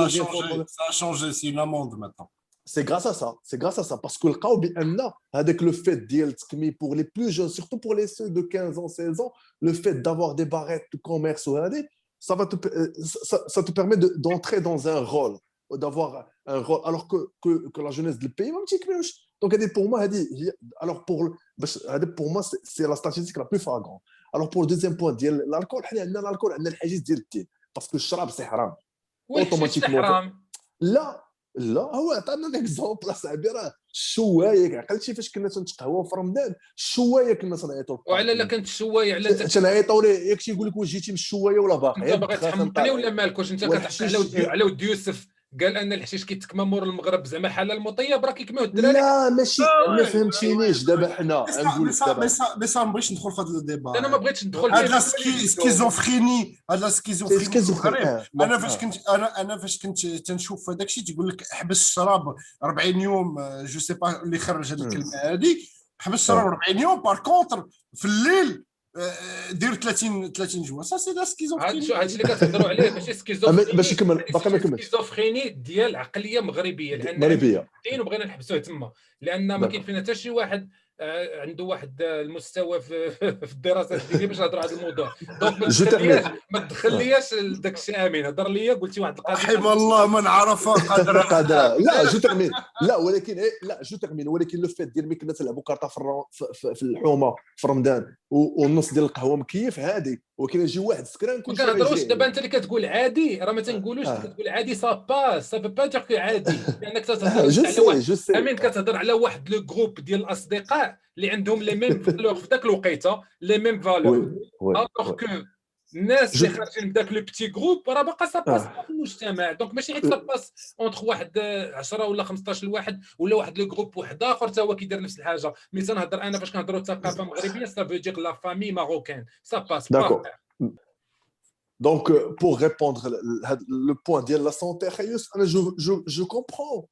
a changé, c'est une amende maintenant. C'est grâce à ça, parce que لقاو بان هذاك le fait ديال التكمي pour les plus jeunes, surtout pour les ceux de 15 ans, 16 ans, le fait d'avoir des barrettes de commerce وهذه ça te permet d'entrer dans un rôle, d'avoir un rôle, alors que la jeunesse du pays, donc pour moi, alors pour moi c'est la statistique la plus flagrante. Alors pour le deuxième point, l'alcool, l'alcool, on a le حاجز ديال التين parce que الشراب c'est haram automatiquement. لا هو عطانا اكزومبل اصاحبي. راه الشوايه عقلتي فاش كنا تنتقهوى في رمضان الشوايه كنا تنعيطوا وعلى لا كانت الشوايه على تنعيطوا ليه ياك تيقول لك واش جيتي من الشوايه ولا باقي انت باغي تحمقني ولا مالك؟ واش انت كتحكي على ودي يوسف قال ان الحشيش كيتكمى مور المغرب زعما حلال مطيب راه كيكميوه الدراري؟ لا ماشي ما فهمتينيش دابا حنا نقول دابا ما بغيتش ندخل في هذا الديبا. انا ما بغيتش ندخل فيه. هذا سكيزوفريني انا فاش كنت تنشوف هذاك الشيء تيقول لك حبس الشراب 40 يوم جو سي با اللي خرج هذه الكلمه هذه حبس الشراب 40 يوم بار كونتر في الليل دير 30 جوه. سا سي لا سكيزوفريني. هادشي اللي كتهضروا عليه ماشي سكيزوفريني باش نكمل باقي ما كملتش. سكيزوفريني ديال عقليه مغربيه لان مغربيه وبغينا نحبسوه تما لان ما كاين فينا حتى شي واحد عنده واحد المستوى في الدراسات ديالي باش نهضروا على هذا الموضوع. دونك ما تدخلياش لذاك الشيء. امين هضر ليا قلتي واحد القضيه رحم الله من عرف قدره. لا جو ترمين لا ولكن لا جو ترمين ولكن لو فيت ديال ملي كنا تلعبوا كارطه في الحومه في رمضان والنص ديال القهوه مكيف هادي ولكن يجي واحد سكران كل شيء. ما كنهضروش دابا انت اللي كتقول عادي راه ما تنقولوش كتقول عادي سا باس سا با دير كو عادي لانك كتهضر على واحد. امين كتهضر على واحد لو جروب ديال الاصدقاء اللي عندهم لي ميم فالور في ذاك الوقيته لي ميم فالور الوغ كو الناس اللي خارجين بداك لو بتي جروب راه باقا سا باس في المجتمع. دونك ماشي غير سا باس اونتر واحد 10 ولا 15 واحد ولا واحد لو جروب واحد اخر حتى هو كيدير نفس الحاجه. ملي تنهضر انا فاش كنهضروا ثقافه مغربيه سا فو دير لا فامي ماروكان سا باس با. Donc, pour répondre le point de la santé, je comprends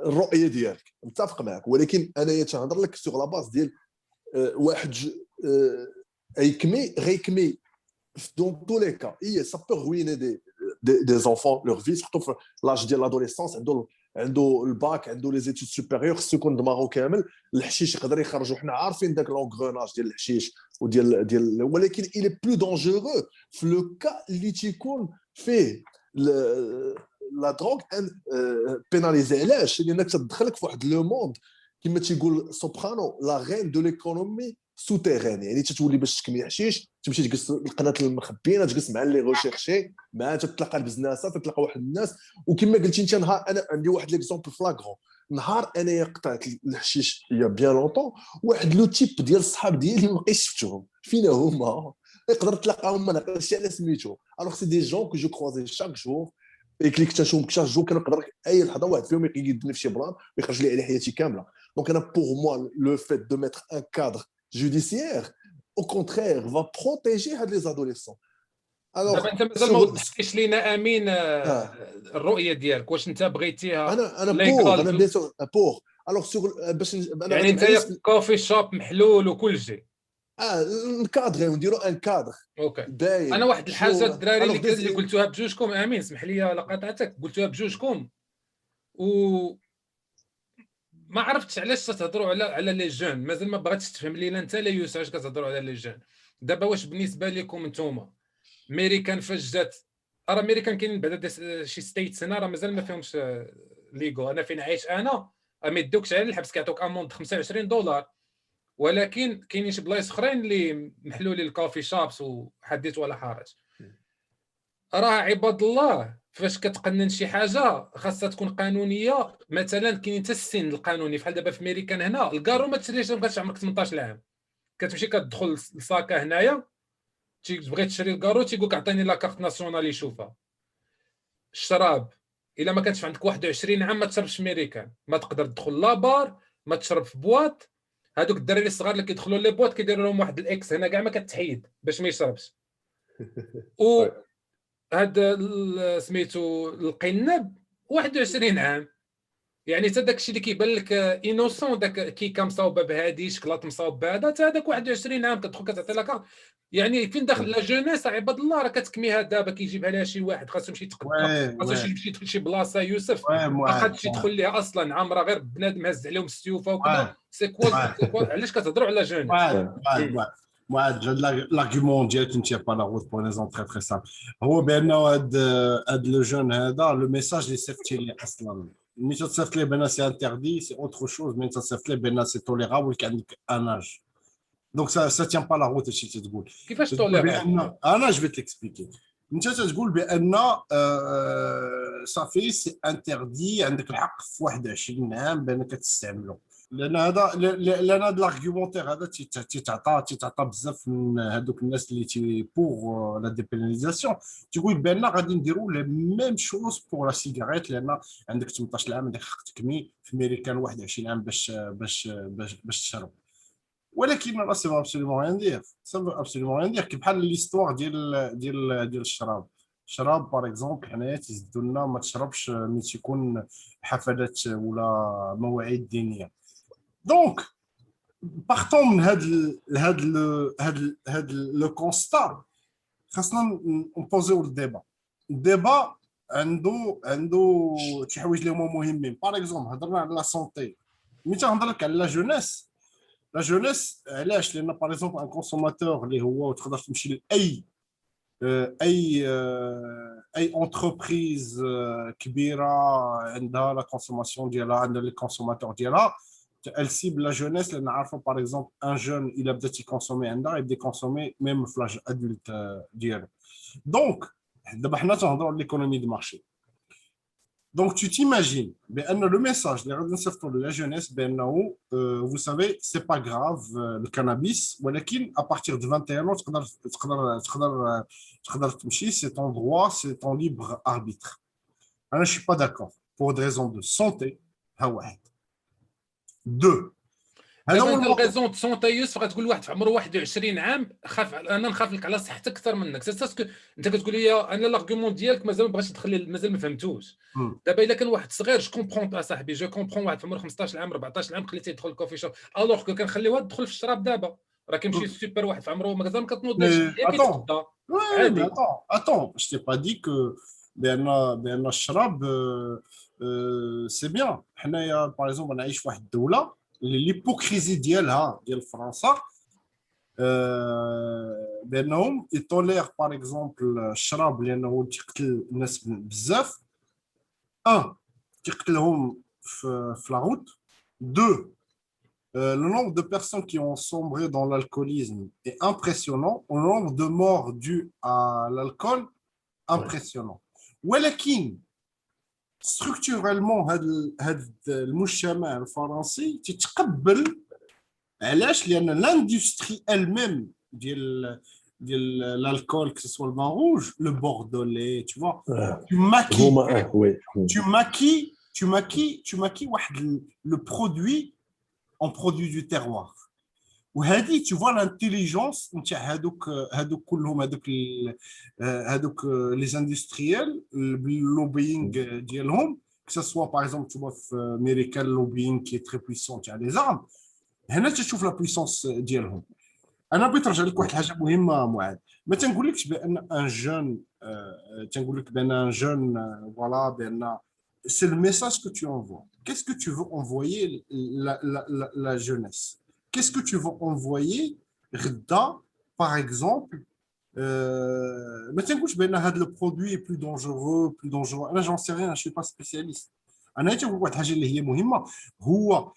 الرؤيه ديالك متفق معك ولكن انا تنهضر لك sur la base ديال واحد غيكمي dans tous les cas ça peut ruiner des enfants leur vie surtout في l'âge ديال l'adolescence عنده الباك عنده لي زيتود سوبيريور خصو يكون دماغو كامل. الحشيش يقدر يخرجوا حنا عارفين داك لونغروناج ديال الحشيش وديال ولكن il est plus dangereux في لو كا اللي تيكون فيه لا دروغ بيناليزي. علاش؟ لانك تدخلك في واحد لو موند كما تيقول سوبرانو لا رين دو ليكونومي سوتيرين، يعني تتولي باش تكمي حشيش تمشي تجلس القناه المخبيين، تجلس مع لي غوشيرشي، مع تتلاقى البزناسه، تتلاقى واحد الناس. وكما قلتي انت، نهار انا عندي واحد ليكزومبل فلاغرون، نهار انايا قطعت الحشيش يا بيان لونطون، واحد لو تيب ديال الصحاب ديالي ما بقيتش شفتهم فينا هما، يقدر تلاقاهم ما نعرفش على سميتو، الوغ سي دي جون كو جو كروزي شاك جور، اللي اكتشفهم شاك جور كنقدر اي لحظه واحد فيهم يقيدني في شي بلان ويخرج لي على حياتي كامله. دونك انا بور موا لو فيت دو ميتر ان كادر judiciaire au contraire va protéger هاد les adolescents. دابا انت مازال ما وضحتيش لينا امين الرؤيه ديالك، واش انت بغيتيها انا بور، انا بيان سور بور. الوغ سور باش انا يعني انت كوفي شوب محلول وكل شيء نكادغي ونديرو ان كادر. اوكي باين. انا واحد الحاجه الدراري اللي قلتوها بجوجكم، امين اسمح لي على قطعتك، قلتوها بجوجكم و ما عرفتش علاش تهضروا على لي جون، مازال ما بغاتش تفهم لينا انت لا يوسف علاش كتهضروا على لي جون. دابا واش بالنسبه لكم نتوما ميريكان فاش جات، راه ميريكان كاينين بعدا شي ستيتس هنا راه مازال ما فيهمش ليغو. انا فين عايش انا ما يدوكش على الحبس، كيعطوك اموند $25، ولكن كاينين شي بلايص اخرين اللي محلولين الكوفي شوبس وحديث ولا حرج. راه عباد الله فاش كتقنن شي حاجه خاصها تكون قانونيه. مثلا كاين حتى السن القانوني، بحال دابا في ميريكان هنا الكارو ما تشريش ما بقاش عمرك 18 عام، كتمشي كتدخل لساكا هنايا تبغي تشري الكارو تيقول لك عطيني لا كارت ناسيونال يشوفها. الشراب الا ما كانش عندك 21 عام ما تشربش ميريكان، ما تقدر تدخل لا بار، ما تشرب في بواط. هذوك الدراري الصغار اللي كيدخلوا لي بواط كيديروا لهم واحد الاكس هنا كاع ما كتحيد باش ما يشربش. و هذا سميتو القنب 21 عام، يعني حتى داكشي اللي كيبان لك انوسون، داك كيكه مصاوبه بهادي شكلاط مصاوب بهذا، حتى هذاك 21 عام كتدخل كتعطي لا. يعني فين داخل لا جونيس عباد الله راه كتكميها دابا كيجيبها لها شي واحد خاصو يمشي يتقدى، خاصو يمشي يدخل شي بلاصه يوسف ما خاصش يدخل ليها اصلا عامره غير بنادم هز عليهم السيوفه وكذا. سي كوا علاش كتهضروا على جونيس؟ معاد l'argument ديالك ne tient pas la route pour une raison très très simple. هو بانه هاد لو جون هذا لو ميساج اللي صيفطتي ليه اصلا ملي تصيفط ليه بان سي انتردي سي اوتر شوز، ملي تصيفط ليه بان سي توليرابل كي عندك ان اج. دونك سا تيان با لا روت. هادشي تتقول كيفاش توليرابل؟ انا جو تكسبليكي. انت تتقول بان صافي سي انتردي، عندك الحق في 21 عام بانك تستعملو، لان هذا الارغيومونتير هذا تيتعطى بزاف من هذوك الناس اللي تي بور لا ديبيناليزاسيون، تيقول بان غادي نديروا لا ميم شوز بور لا سيجاريت، لان عندك 18 عام عندك حق تكمي في ميريكان 21 عام باش تشرب. ولكن راه سي ابسوليومون ريان دير، سي ابسوليومون ريان دير. كي بحال ليستوار ديال الشراب باغ اكزومبل، حنايا تيزدوا لنا ما تشربش ملي تيكون حفلات ولا مواعيد دينيه. دونك بارتون من هاد لو كونستا خاصنا نبوزيو الديبا عنده شي حوايج اللي هما مهمين. باغ اكزومبل هضرنا على لا سونتي، ملي تهضر لك على لا جونيس علاش؟ لان باغ اكزومبل ان كونسوماتور اللي هو تقدر تمشي لاي اي انتربريز كبيره عندها لا كونسوماسيون ديالها، عندها لي كونسوماتور ديالها، elle cible la jeunesse. لان عارفه باغ اكزومبل ان جون الا بدا تيكونسومي عندها يبدا يكونسومي ميم في لاج ادلت ديالو. دونك دابا حنا تنهضروا على ليكونومي دو مارشي. دونك tu t'imagines بان لو ميساج اللي غادي نصيفطوا لا جونيس بانه vous savez c'est pas grave الكانابيس، ولكن à partir de 21 تقدر تمشي، c'est ton droit, c'est ton libre arbitre. انا je suis pas d'accord pour des raisons de santé. ها واحد دو هذا هو الغيزون دو سونتي. يوسف غتقول واحد في عمره 21 عام انا نخاف لك على صحتك اكثر منك، ساسكو انت كتقول لي انا لاغومون ديالك مازال ما بغاش تدخل، مازال ما فهمتوش. دابا الا كان واحد صغير جو كومبرون اصاحبي، جو كومبرون واحد في عمره 15 عام 14 عام خليتيه يدخل الكوفي شوب، الوغ كو كنخليوها تدخل في الشراب. دابا راه كيمشي سوبر واحد في عمره مازال ما كتنوضش كيتغدى عادي. اتون جو تي با دي كو بان الشراب سي بيان. حنايا باغ اكزومبل نعيش في واحد الدوله اللي ليبوكريزي ديال فرنسا بانهم يطولير باغ اكزومبل الشراب لانه تيقتل الناس بزاف. تيقتلهم في لا روت. دو Le nombre de personnes qui ont sombré dans l'alcoolisme est impressionnant. Le nombre de morts dus à l'alcool, impressionnant. ولكن structurellement هذا المجتمع الفرنسي تتقبل. علاش؟ لان لاندستري الميم ديال l'alcool, que ce soit le vin rouge, le bordelais, tu vois, tu maquilles, tu maquilles le produit en produit du terroir. وهذه tu vois l'intelligence نتاع هذوك كلهم هذوك les industriels le lobbying ديالهم, que ce soit par exemple tu vois في امريكا lobbying qui est très puissant تاع les armes. هنا تشوف لا بويسونس ديالهم. انا بغيت نرجع لك واحد الحاجه مهمه معاذ. ما تنقولكش بان ان جون تنقول لك بان ان جون فوالا بان c'est le message que tu envoies. Qu'est-ce que tu veux envoyer la jeunesse? Qu'est-ce que tu veux envoyer غدا par exemple ما تنقولش بان هذا le produit est plus dangereux. انا j'en sais rien, je suis pas spécialiste. انا تنقول واحد الحاجه اللي هي مهمه هو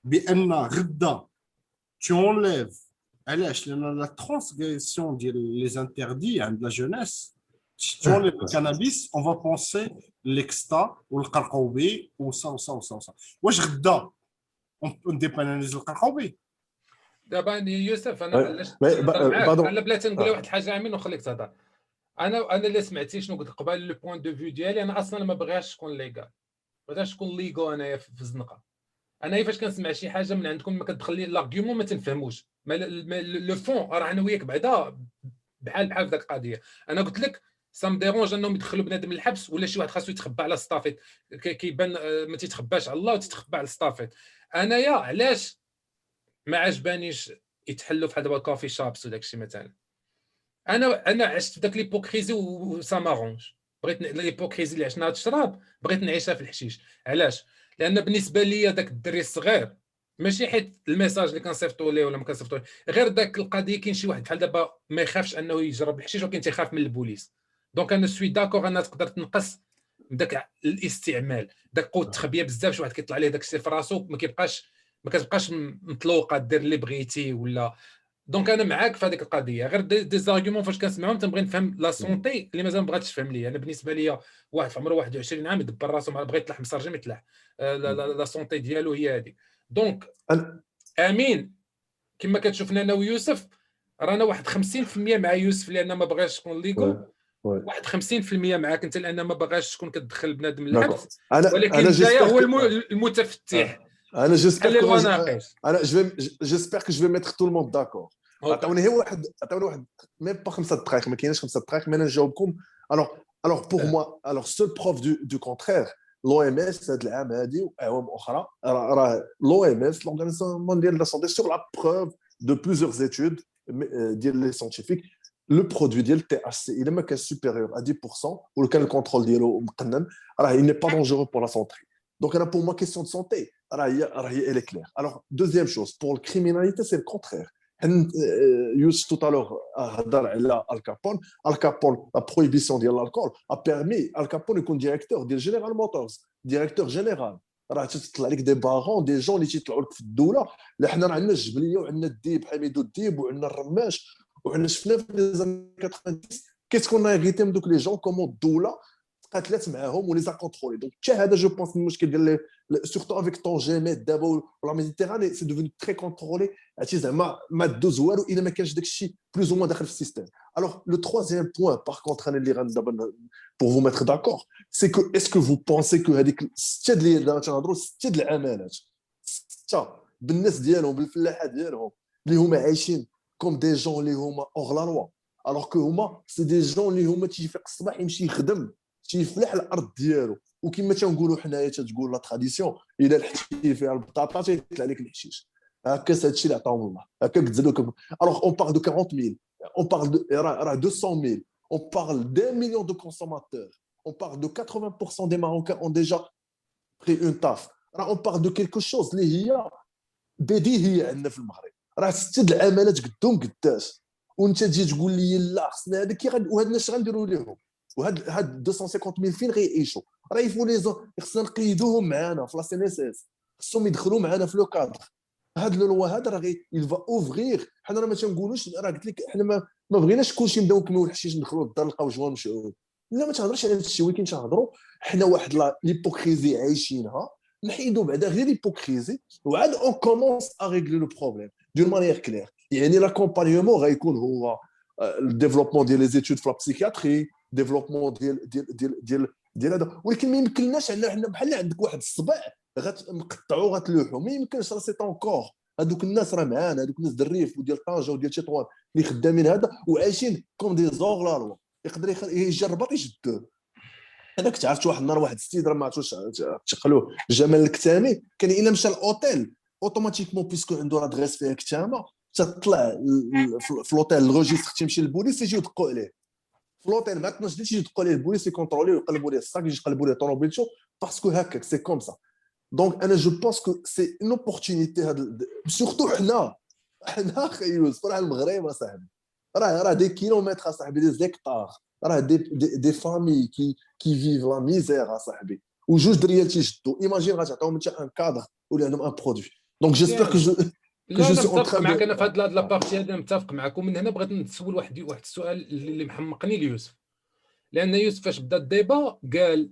بان غدا tu enlèves. علاش؟ لان لا ترانسغريسيون ديال لي زانتردي عند لا جونيس tu enlèves le cannabis, on va penser l'exta والقرقوبي وصا. واش غدا on dépénalise القرقوبي؟ دابا يوسف انا علاش انا بلا تنقول واحد الحاجه امين ونخليك تهضر. انا اللي سمعتي شنو قلت قبل لو بوين دو فيو ديالي، انا اصلا ما بغيتش تكون ليغال، بغيتش تكون ليغو انايا في الزنقه. انا فاش كنسمع شي حاجه من عندكم ما كتدخل لي لاغيومون ما تنفهموش لو فون، راه انا وياك بعدا بحال في ذاك القضيه. انا قلت لك سام ديرونج انهم يدخلوا بنادم للحبس ولا شي واحد خاصو يتخبى على ستافيت، كيبان ما تيتخباش على الله وتتخبى على ستافيت. انايا علاش ما عجبانيش يتحلوا في دابا كوفي شوبس وداك الشيء مثلا؟ انا عشت في داك ليبوكريزي وسا مارونج، بغيت ليبوكريزي اللي عشنا هاد الشراب بغيت نعيشها في الحشيش. علاش؟ لان بالنسبه لي داك الدري الصغير ماشي حيت الميساج اللي كنصيفطوا ليه ولا ما كنصيفطوا ليه، غير داك القضيه كاين شي واحد بحال دابا ما يخافش انه يجرب الحشيش ولكن تيخاف من البوليس. دونك انا سوي داكور انها تقدر تنقص داك الاستعمال، داك قوه التخبيه بزاف، شي واحد كيطلع ليه داك الشيء في راسو ما كتبقاش مطلوقه دير اللي بغيتي ولا. دونك انا معاك في هذيك القضيه، غير دي زارغيومون فاش كنسمعهم تنبغي نفهم لا سونتي اللي مازال ما بغاتش تفهم لي. انا بالنسبه لي واحد في عمره 21 عام يدبر راسو بغى يطلع مسرجم يطلع، لا سونتي ديالو هي هذه. دونك امين كما كتشوفنا انا ويوسف رانا واحد 50% مع يوسف لان ما بغاش تكون ليغو، واحد 50% معاك انت لان ما بغاش تكون كتدخل بنادم للحبس، ولكن جاي هو المتفتح. انا j'espère que je vais mettre tout le monde d'accord. عطوني واحد ميم با 5 دقائق، ما كايناش 5 دقائق ما نجاوبكم. alors pour moi alors seule preuve du contraire l'OMS هذا العام هذه واعوام اخرى راه l'OMS l'organisation mondiale de la santé sur la preuve de plusieurs études ديال لي ساينتيفيك le produit ديال THC il est كان supérieur à 10% ولو كان الكونترول ديالو مقنن راه il n'est pas dangereux pour la santé. Donc, pour moi, question de santé, elle est claire. Alors, deuxième chose, pour la criminalité, c'est le contraire. Tout à l'heure, Al Capone, la prohibition de l'alcool a permis Al Capone d'être directeur de General Motors, directeur général. راه تطلع لك دي بارون دي جون اللي تيطلعوا لك في الدوله اللي حنا عندنا الجبليه وعندنا الديب حميدو الديب وعندنا الرماش وعندنا شفنا في لي زان 90 كيتكون هيريتي من دوك لي جون كومون الدوله قاتلات معاهم ولي كونترولي. دونك حتى هذا جو بونس المشكل ديال سورتو افيك طونجيميت دابا ولا ميديتيراني سي دوفوني تري كونترولي، عرفتي زعما ما دوز والو الا ما كانش داك الشيء بلوز او موان داخل في السيستيم. الوغ لو ترويزيام بوين باغ كونتر انا اللي غندابا بور فو ميتر داكور سي كو اسكو فو بونسي كو هذيك 6 اللي تنهضروا 6 العمالات 6 بالناس ديالهم بالفلاحه ديالهم اللي هما عايشين كوم دي جون اللي هما اوغ لا لوا، الوغ كو هما سي دي جون اللي هما تيفيق الصباح يمشي يخدم تيفلح الارض ديالو، وكما تنقولوا حنايا تقول لا تراديسيون الا لحتي فيها البطاطا تيطلع لك الحشيش. هكا هذا الشيء اللي عطاهم الله هكا قتلوا. الوغ اون بارل دو 40000 اون بارل راه 200000 اون بارل د مليون دو كونسوماتور اون بارل دو 80% دي ماروكان اون ديجا بري اون تاف. راه اون بارل دو كيلكو شوز اللي هي بديهيه عندنا في المغرب. راه 6 العمالات قدهم قداش وانت تجي تقول لي لا خصنا هذا كي وهاد الناس غنديروا لهم وهاد 250,000 فين غيعيشوا؟ راه يفو لي خصنا نقيدوهم معنا في لا سي ان اس اس، خصهم يدخلوا معنا في لو كادر. هذا لو هذا راه il va ouvrir. حنا راه ما تنقولوش، راه قلت لك حنا ما بغيناش كلشي نبداو نكملوا الحشيش ندخلوا للدار نلقاو جوان مشعول. لا ما تهضرش على هذا الشيء، ولكن تهضروا حنا واحد ليبوكريزي عايشينها، نحيدوا بعدا غير ليبوكريزي وعاد اون كومونس ا ريغلي لو بروبليم دون مانيير كلير. يعني لاكومبانيومون غيكون هو الديفلوبمون ديال لي زيتود في لا بسيكياتري، ديفلوبمون ديال هذا. ولكن ما يمكنناش حنا بحال عندك واحد الصبع غتمقطعوا غتلوحوا، ما يمكنش. راه سي طونكور هذوك الناس راه معانا، هذوك الناس ديال الريف وديال طنجه وديال تطوان اللي خدامين هذا وعايشين كوم دي زور لا لوا. يقدر يجي الرباط يشدوه. انا كنت عرفت واحد النهار واحد السيد راه ما عرفتوش تقلوه جمال الكتامي، كان الا مشى الاوتيل اوتوماتيكمون بيسكو عنده لادريس فيها كتامه تطلع في الاوتيل الريجستر تيمشي للبوليس يجيو يدقوا عليه في الاوتيل. ما تنوضش تيجي يدقوا عليه البوليس يكونترولي ويقلبوا ليه الصاك يجي يقلبوا ليه طوموبيلتو باسكو هكاك سي كوم سا. دونك انا جو بونس كو سي اون اوبورتونيتي هذا سورتو حنا خيوز راه المغرب اصاحبي راه دي كيلومتر اصاحبي دي زيكتار، راه دي فامي كي فيف لا ميزير اصاحبي وجوج دريال تيشدوا. ايماجين غتعطيهم انت ان كادر ولا عندهم ان برودوي. دونك جيسبر كو جو لا انا متفق معك، انا في هاد لابارتي هذا متفق معك. ومن هنا بغيت نتسول واحد السؤال اللي محمقني ليوسف، لان يوسف فاش بدا الديبا قال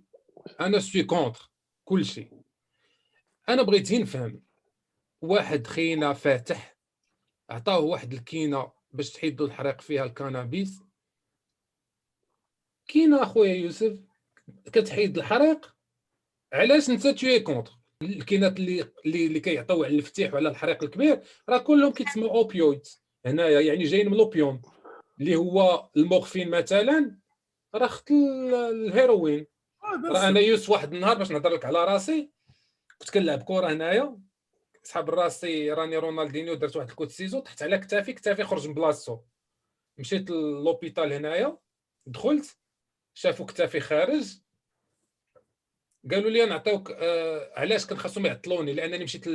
انا سوي كونتر كل شيء. انا بغيت نفهم واحد خينا فاتح عطاوه واحد الكينه باش تحيدوا الحريق فيها الكنابيس، كينه اخويا يوسف كتحيد الحريق، علاش انت توي كونتر؟ الكينات اللي كيعطيو على الفتيح وعلى الحريق الكبير راه كلهم كيتسموا اوبيويد هنايا، يعني جايين من الاوبيوم اللي هو المورفين مثلا، راه خت الهيروين. راه انا يوسف واحد النهار باش نهضر لك على راسي كنت كنلعب كره هنايا، صحاب راسي راني رونالدينيو، درت واحد الكوت سيزو طحت على كتافي خرج من بلاصتو، مشيت للوبيتال هنايا، دخلت شافوا كتافي خارج، قالوا لي نعطيوك علاش كان خاصهم يعطلوني، لانني مشيت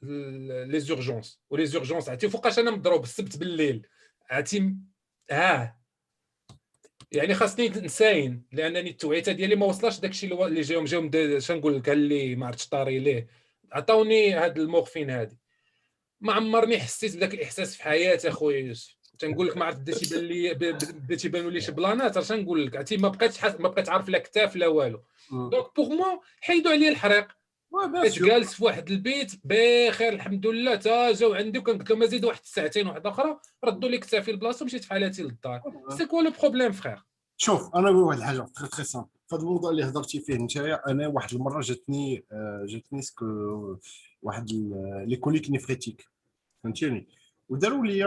لي زورجونس، ولي زورجونس عرفتي فوقاش انا مضروب السبت بالليل، عرفتي يعني خاصني نساين، لانني التوعيته ديالي ما وصلاش داكشي اللي جاهم شنقول لك اللي ما عرفتش طاري ليه، عطاوني هاد المورفين هادي. ما عمرني حسيت بداك الاحساس في حياتي اخويا يوسف، تنقول لك ما عرفت بدا تيبانوا لي شي بلانات، اش نقول لك عرفتي ما بقيت عارف لا كتاف لا والو. دونك بوغ مو حيدوا عليا الحريق، بقيت جالس في واحد البيت بخير الحمد لله، تا جاو عندي وكنقول لهم ازيد واحد ساعتين واحده اخرى ردوا لي كتافي لبلاصه ومشيت في حالاتي للدار. سي كوا لو بروبليم فخير؟ شوف انا نقول واحد الحاجه تري سامبل في هذا الموضوع اللي هضرتي فيه نتايا. انا واحد المره جاتني سكو واحد لي كوليك نيفريتيك فهمتيني، وداروا لي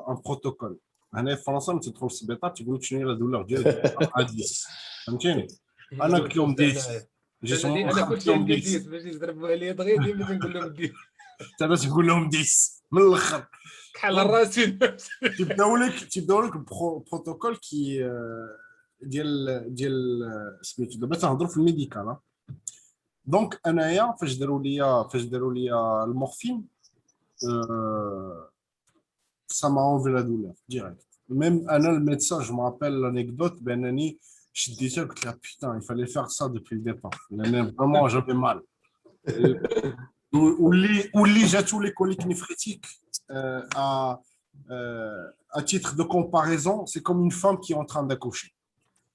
ان بروتوكول. هنا في فرنسا ملي تدخل للسبيطار تيقول لك شنو هي لا دولار ديالك عاديس فهمتيني. انا قلت لهم 10 جيتهم انا كنت لهم عندي 10 10 باش يضربوا عليا دغيا، ديما تنقول لهم 10 انا تقول لهم 10 من الاخر كحل راسي. تيبداو لك بروتوكول كي ديال سميتو. دابا تنهضروا في الميديكال. دونك انايا فاش داروا لي المورفين ça m'a enlevé la douleur direct. Même Anna, le médecin, je me rappelle l'anecdote, Benani, je disais que putain, il fallait faire ça depuis le départ. Vraiment, j'avais mal. Ou j'ai tous les coliques néphrétiques à titre de comparaison, c'est comme une femme qui est en train d'accoucher.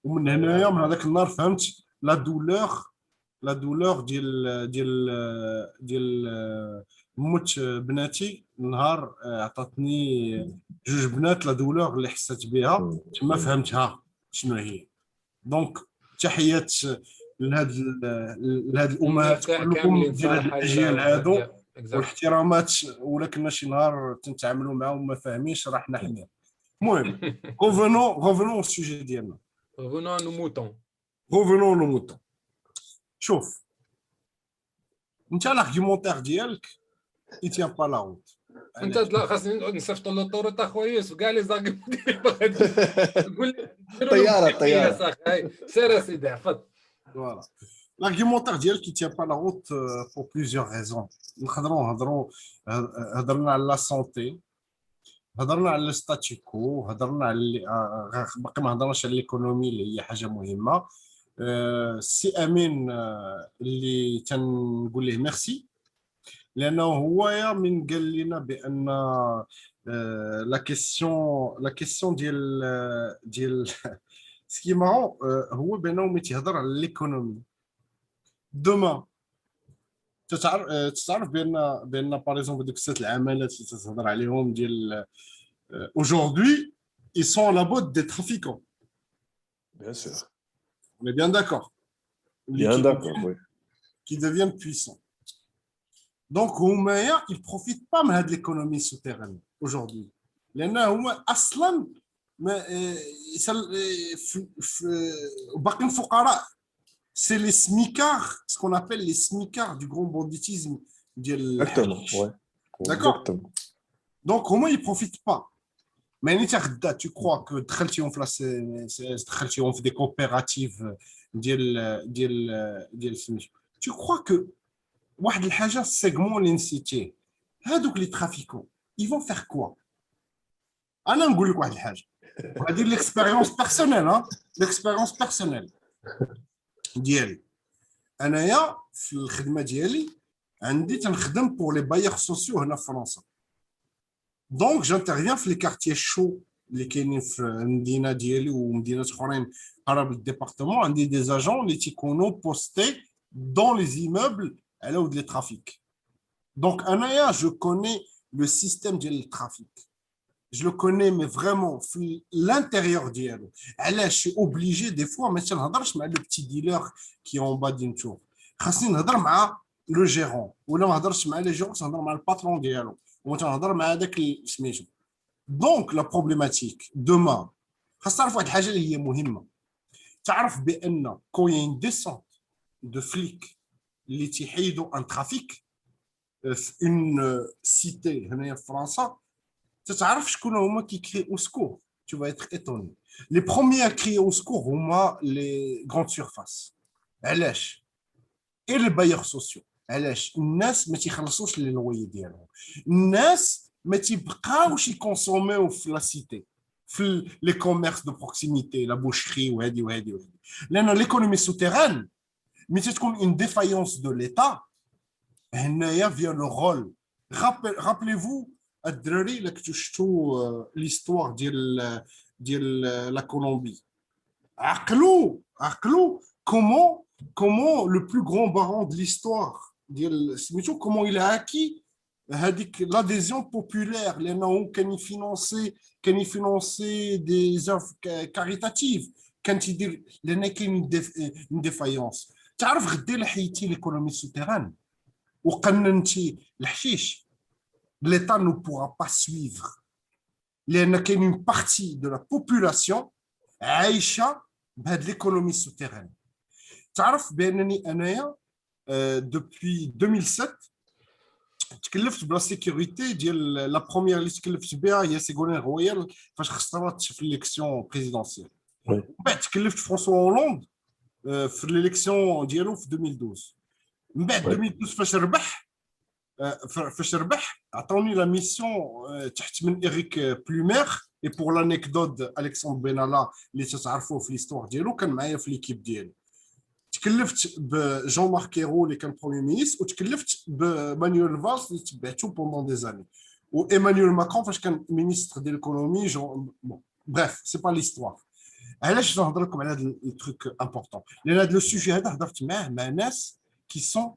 ومن هنايا من هذاك النهار فهمت لا دولور ديال موت بناتي. نهار عطاتني جوج بنات لا دولور اللي حسيت بها تما فهمتها شنو هي. دونك تحيات لهاد الامهات كلهم ديال الاجيال هادو، والاحترامات. ولا كنا شي نهار تنتعاملوا معاهم ما فاهمينش راه حنا حمير. المهم revenons au sujet ديالنا. Revenons à nos moutons. شوف انت الارغيومونتير ديالك il tient pas la route. انت خاصني نصيفطوا للطوروط اخويا يوسف كاع لي زاغيم نقول طياره سير سيدي عفط. فوالا l'argumentaire ديالك qui tient pas la route pour plusieurs raisons. هضرنا على لا سونتي، هضرنا على الستاتيكو، هضرنا على باقي ما هضرناش على الايكونومي اللي هي حاجه مهمه. سي امين اللي تنقول ليه ميرسي لانه هو من قال لنا بان لا كيسيون ديال سكي مارون هو بانه ملي تيهضر على ليكونومي دوما تعرف بان باغ اكزومبل ديك ست العمالات اللي تتهضر عليهم ديال aujourd'hui ils sont à la botte des trafiquants. Bien sûr. On est bien d'accord. Bien d'accord, oui. Qui deviennent puissants. Donc, Houmaya, il ne profite pas de l'économie souterraine aujourd'hui. أصلاً c'est les smicards, ce qu'on appelle les smicards du grand banditisme. Exactement, ouais. D'accord. Exactement. Donc, Houmaya, il ne profite pas. Mais tu crois que tu des coopératives tu crois que واحد الحاجه السيغمون اللي نسيتيه هادوك لي ترافيكون ils vont faire quoi انا نقول لك واحد الحاجه هذه ليكسبيريونس بيرسونيل ليكسبيريونس بيرسونيل ديالي انايا في الخدمه ديالي عندي تنخدم بور لي بايور سوسيو هنا في فرنسا دونك جانترفيان في لي كارتيي شو اللي كاينين في المدينه ديالي ومدينات اخرين قرب الديبارتمون عندي دي اجون اللي تيكونوا بوستي دون لي ايموبل على ود لي ترافيك دونك انايا جو كوني لو سيستيم ديال الترافيك جو لو كوني مي فريمون في الانتيريور ديالو علاش شي اوبليجي دي فوا ما تنهضرش مع لو بتي ديلر كي اون با دين تور خاصني نهضر مع لو جيرون ولا ما نهضرش مع لي جيرون نهضر مع الباترون ديالو وما تنهضر مع هذاك سميتو دونك لا بروبليماتيك دوما خاص تعرف واحد الحاجه اللي هي مهمه تعرف بان كون ين ديسونت دو فليك اللي تيحيدوا ان ترافيك في اون سيتي هنايا في فرنسا تتعرف شكون هما كيكري او سكور tu vas être étonné les premiers à crier au secours هما les grandes surfaces علاش et les bailleurs sociaux علاش الناس ما تيخلصوش لي لوي ديالهم الناس ما تيبقاوش يكونسوميو في لا سيتي في لي كوميرس دو بروكسيميتي لا بوشري وهادي لان ليكونومي سوتيران ملي تكون اون ديفايونس دو ليتا هنايا فيا لو رول rappelez-vous الدراري اللي كنتو شفتوا ليستوار ديال لا كولومبي عقلوا comment le plus grand baron de l'histoire ديال سميتو comment il a acquis هذيك l'adhésion populaire لانه كان يفينونسي des œuvres caritatives كان تيدير لان كاين une défaillance تعرف غدي الا حيدتي ليكونومي سوتيران وقننتي الحشيش l'État ne pourra pas suivre لان كاين une partie de la population عايشه بهاد ليكونومي سوتيران تعرف بانني انايا depuis 2007 تكلفت بلا سيكوريتي ديال لا بروميير اللي تكلفت بها هي سيغونين رويال فاش خسرت في ليكسيون بريزيدونسيال بعد تكلفت فرانسوا هولاند في ليكسيون ديالو في 2012 من بعد 2012 فاش ربح عطاوني لا ميسيون تحت من إريك بلومير اي بور لانيكدوت الكسندر بينالا اللي تتعرفوه في ليستوار ديالو كان معايا في ليكيب ديالي تكلفت بجون مارك ايرو اللي كان بروميير مينيستر وتكلفت بمانويل فالس اللي تبعتو بوندون دي زاني وايمانويل ماكرون فاش كان مينيستر ديال ليكونومي بريف سي با ليستوار علاش نهضر لكم على هذا التروك امبورطون لان هذا لو سوجي هذا هضرت معاه مع ناس كي سون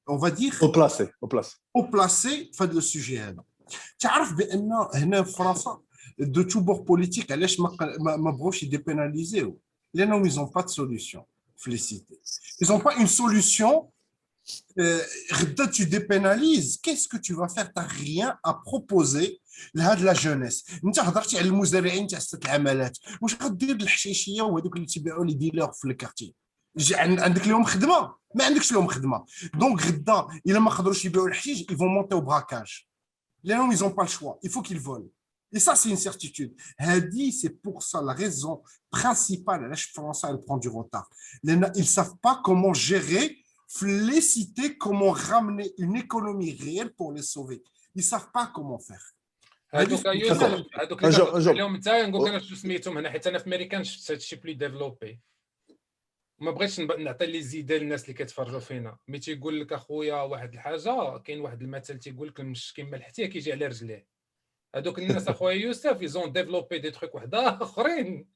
on va dire au placé في هذا السوجي هذا تعرف بان هنا في فرنسا دو توبور بوليتيك علاش ما بغوش يديبيناليزيو لانهم ils ont pas de solution في لي سيتي ils ont pas une solution غدا tu dépénalises qu'est-ce que tu vas faire t'as rien à proposer لهاد لا جونيس انت هضرتي على المزارعين تاع ست العمالات واش غدير الحشيشيه وهذوك اللي تيبيعوا لي ديلر في الكارتي عندك لهم خدمه ما عندكش لهم خدمه دونك غدا الا ما قدروش يبيعوا الحشيش ils vont monter au braquage لانهم ils ont pas le choix il faut qu'ils volent et ça c'est une certitude هادي c'est pour ça la raison principale علاش فرنسا elle prend du retard لان ils savent pas comment gérer les cités comment ramener une économie réelle pour les sauver ils savent pas comment faire هذوك اليوم انت نقول لك انا شنو سميتهم هنا حيت انا في امريكان شفت هادشي بلي ديفلوبي ما بغيتش نعطي لي زيده للناس اللي كيتفرجوا فينا، مي تيقول لك اخويا واحد الحاجه، كاين واحد المثل تيقول لك المش كيما الحتيه كيجي على رجليه. هذوك الناس اخويا يوسف يزون ديفلوبي دي تروك وحده اخرين.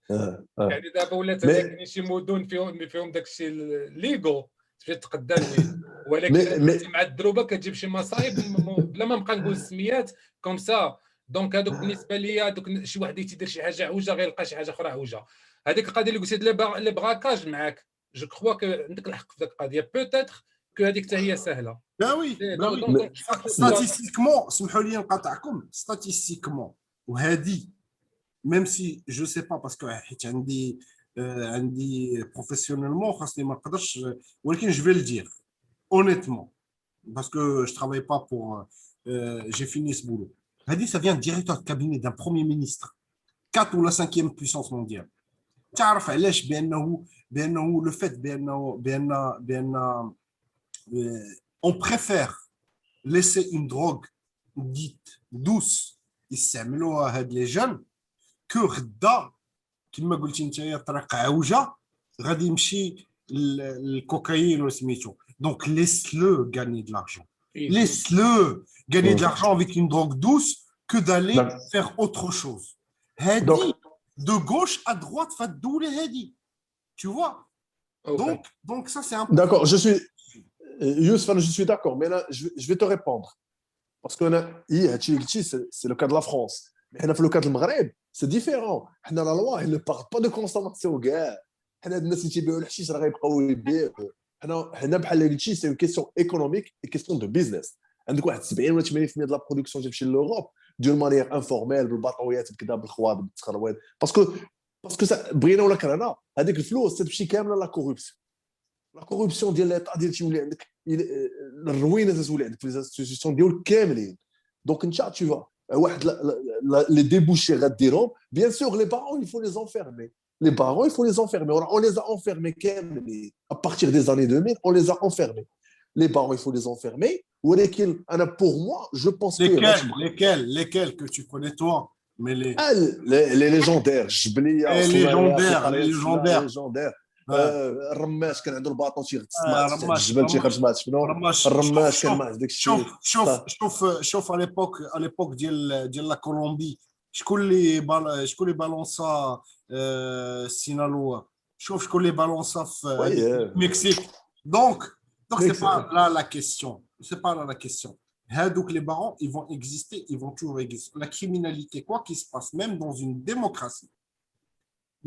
يعني دابا ولات كاين شي مدن فيهم داك الشيء ليغو تمشي تقدم ليه، ولكن مع الدروبه كتجيب شي مصايب بلا ما نبقى نقول السميات كوم سا. دونك هذوك بالنسبه لي هذوك شي واحد تيدير شي حاجه عوجه غيلقى شي حاجه اخرى عوجه. هذيك القضيه اللي قلتي لي براكاج معاك، جو كخوا عندك الحق في ذاك القضيه، بوتيتر كو هذيك حتى هي سهله. باوي ستاتيستيكمون سمحوا لي نقاطعكم، ستاتيستيكمون وهذه ميم سي جو سي با باسكو حيت عندي بروفيسيونيلمون خاصني ما نقدرش، ولكن جو في le dire honnêtement parce que je travaille pas pour j'ai fini ce boulot. هذه ça vient directeur de cabinet d'un premier ministre 4 ou la 5e puissance mondiale. تعرف علاش؟ بانه le fait بان on préfère laisser une drogue dite douce يستعملوها هاد لي جون كو غدا كما قلتي نتايا طريق عوجه غادي يمشي الكوكايين وسميتو. دونك laisse-le gagner de l'argent. Laisse-le gagner de l'argent avec une drogue douce que d'aller faire autre chose. هادي de gauche à droite فالدولة هادي. Tu vois? Donc ça c'est important. D'accord, je suis Youssef, je suis d'accord, mais là je vais te répondre. Parce que c'est le cas de la France. Mais le cas de Maghreb, c'est différent. La loi, elle ne parle pas de consommation. C'est une question économique et une question de business. عندك واحد 70 ولا 80% de la production تمشي للأوروب d'une manière informelle بالبطويات بكذا بالخواب بالتخروات باسكو بغينا ولا كرهنا هذيك الفلوس تمشي كامله لا كوربسيون. لا كوربسيون ديال ليطا ديال تيولي عندك الروينه تولي عندك في الانستيتيوشن ديال كاملين. دونك انت tu vois واحد les débouchés غديرهم bien sûr les parents il faut les enfermer. Les parents il faut les enfermer. On les a enfermés كاملين à partir des années 2000 on les a enfermés. Les parents il faut les enfermer. ولكن انا pour moi je pense lesquels que tu connais toi mais les légendaires جبليه les légendaires الرماش كان عنده الباطون تيغتسمع الجبل تيخرج ما شنو الرماش كان ما داك الشيء. شوف à l'époque ديال لا كولومبي شكون اللي بالونسا سينالوا. شوف شكون اللي بالونسا في المكسيك. Donc c'est pas là la question. C'est pas là la question. Donc les barons, ils vont exister, ils vont toujours exister. La criminalité, quoi qu'il se passe, même dans une démocratie,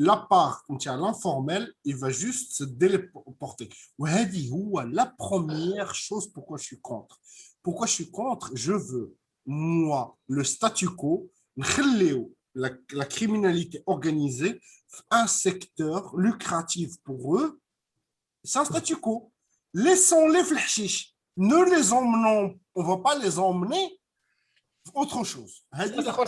la part, quand il y a l'informel, il va juste se déporter. La première chose pourquoi je suis contre. Pourquoi je suis contre? Je veux, moi, le statu quo, la criminalité organisée, un secteur lucratif pour eux, c'est un statu quo. Laissons-les fléchis. Ne les emmenons, on ne va pas les emmener autre chose. Je suis d'accord.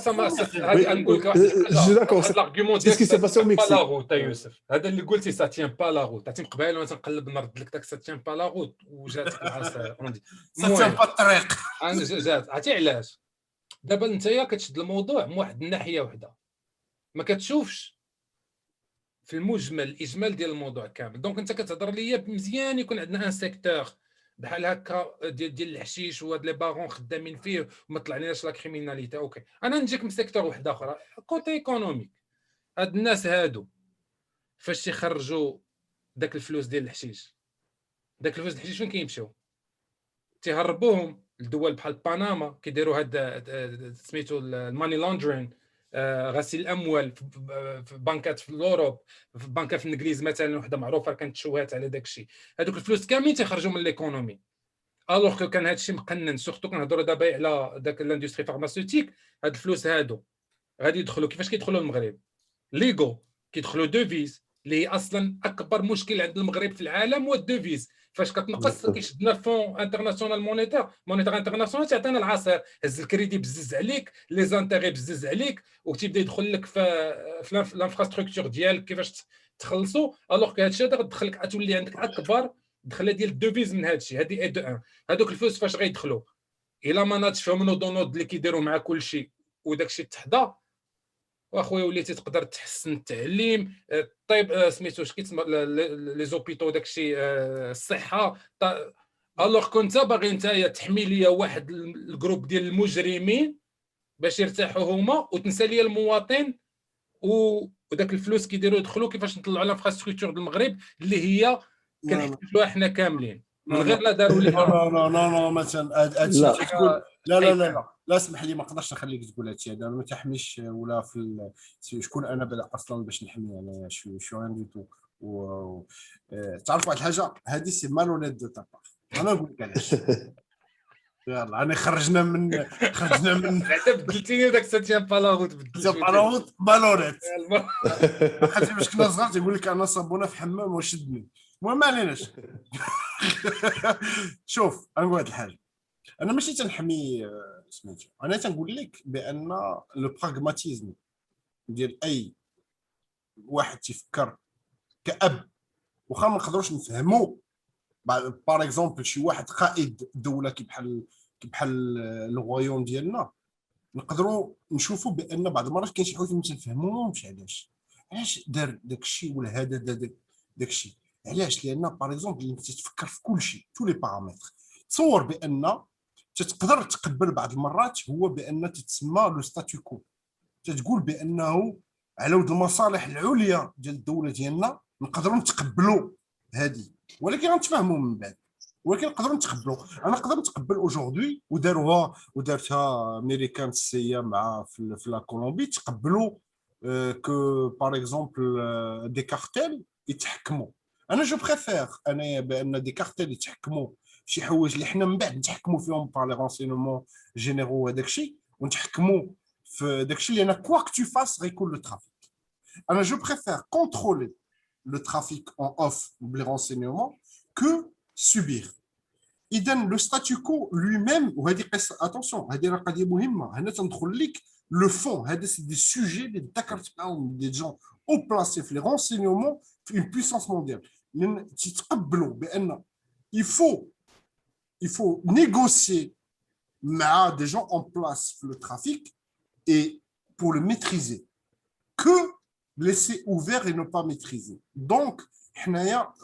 C'est ce qui s'est passé au Mexique. هذا اللي قلتي ça tient pas la route. عرفتي قبيله وانا تنقلب نرد لك داك ça tient pas la route وجاتك العصا عندي. ça tient pas الطريق. جات عرفتي علاش؟ دابا نتايا كتشد الموضوع من واحد الناحيه وحده ما كتشوفش في المجمل الاجمال ديال الموضوع كامل. دونك انت كتهضر ليا مزيان يكون عندنا ان سيكتور بحال هكا ديال الحشيش وهاد لي باغون خدامين فيه وما طلعناش لا كريميناليتي. اوكي انا نجيك من سيكتور واحد اخرى كوتي ايكونوميك. هاد الناس هادو فاش تيخرجوا داك الفلوس ديال الحشيش، داك الفلوس ديال الحشيش فين كيمشيو؟ تيهربوهم لدول بحال بنما كيديروا هاد سميتو الماني لوندرين، غسيل الاموال في بنكات في الاوروب، في بنكه في الانجليز مثلا وحده معروفه كانت تشوهات على داك الشيء. هذوك الفلوس كاملين تيخرجوا من ليكونومي. الوغ كان هذا الشيء مقنن، سورتو كنهضروا دابا على داك الاندستري فارماسيوتيك. هاد الفلوس هادو غادي يدخلوا كيفاش كيدخلوا المغرب؟ ليغو كيدخلوا دوفيز اللي هي اصلا اكبر مشكل عند المغرب في العالم هو الدوفيز. فاش كتنقص كيشدنا الفون انترناسيونال مونيتير انترناسيونال تعطينا العصير، هز الكريدي بزز عليك، لي زانتيغي بزز عليك، وتيبدا يدخل لك في الانفراستركتور ديالك كيفاش تخلصوا. الوغ كو هادشي هذا غتدخلك تولي عندك اكبر دخله ديال الدوفيز من هادشي. هادي اي دو ان. هادوك الفلوس فاش غيدخلوا الا ما ناضش فيهم نود اللي كيديروا مع كل شيء وداك الشيء تحدا واخويا وليتي تقدر تحسن التعليم، طيب سميتو اش كيتسمى لي زوبيتو داكشي، الصحه. الوغ كنت باغي نتايا تحمي ليا واحد الجروب ديال المجرمين باش يرتاحوا هما وتنسى ليا المواطن، وداك الفلوس كيديروا يدخلوا كيفاش نطلعوا الانفراستركتور ديال المغرب اللي هي كنحتاجوها حنا كاملين من غير لا داروا ليها. لا مثلا هادشي لا. تقول لا اسمح لي، ما نقدرش نخليك تقول هادشي هذا، ما تحميش ولا شكون انا بدا اصلا باش نحمي انا شو عندي تو تعرف واحد الحاجه، هذه سي مالونيت دو تا بار. انا نقول لك علاش. يلا انا خرجنا من حتى بدلتيني داك ساتيان بالاغوت بالاغوت مالونيت. خاطر باش كنا صغار تيقول لك انا صابونه في حمام وشدني. المهم ما عليناش. شوف انا نقول واحد الحاجه، انا ماشي تنحمي سميتو، انا تنقول لك بان لو براغماتيزم ديال اي واحد تيفكر كأب، واخا ما نقدروش نفهمو بار اكزومبل شي واحد قائد دوله كي بحال الغويوم ديالنا، نقدروا نشوفوا بان بعض المرات كاين شي حوايج ما تنفهموهمش علاش دار داك الشيء ولا هذا داك الشيء، علاش؟ لان بار اكزومبل انت تفكر في كل شيء تو لي بارامتر، تصور بان تقدر تقبل بعض المرات هو بان تتسمى لو ستاتيو كو، تتقول بانه على ود المصالح العليا ديال الدوله ديالنا نقدروا نتقبلوا هذه، ولكن غنتفاهموا من بعد، ولكن نقدروا نتقبلوا. انا نقدر نتقبل اودجوردي ودارتها امريكان السيه مع في لا كولومبي، تقبلوا كو بار اكزومبل دي كارتيل يتحكموا. انا جو بريفير انا بان دي كارتيل يتحكموا شي حوايج اللي حنا من بعد نتحكموا فيهم بار لي رونسينمون جينيرو هذاك الشيء، ونتحكموا في داك الشيء لان كوا كو تو فاس غيكون لو ترافيك. انا جو بريفير كونترولي le trafic en off, les renseignements, que subir. إذن le statu quo lui-même, وهذه قصة attention هذه قضية مهمة، هنا تندخل لك le fond، هذا c'est des sujets اللي ذكرت معاهم des gens haut placés في les renseignements في une puissance mondiale، لأن تتقبلوا بأن il faut négocier مع des gens en place في le trafic et pour le maîtriser que laisser ouvert et ne pas maîtriser. Donc,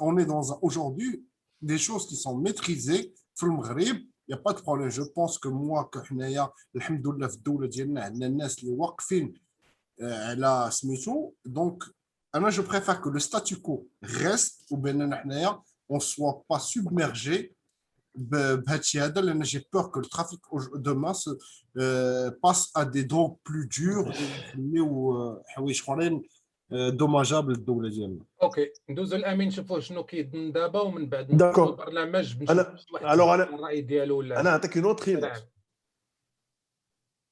on est aujourd'hui des choses qui sont maîtrisées. Dans le Maghreb, il n'y a pas de problème. Je pense que moi, que alhamdoulilah, في الدولة ديالنا عندنا الناس اللي واقفين على سميتو. Donc, je préfère que le statu quo reste ou bien on soit pas submergé بهادشي هذا، لان j'ai peur que le trafic demain passe à des drogues plus dures ou حوايج اخرين دوماجابل للدوله ديالنا. اوكي ندوزو الامين نشوفوا شنو كيدن دابا ومن بعد نشوفوا البرنامج انا الراي ديالو ولا انا نعطيك اون اوتر ايماج.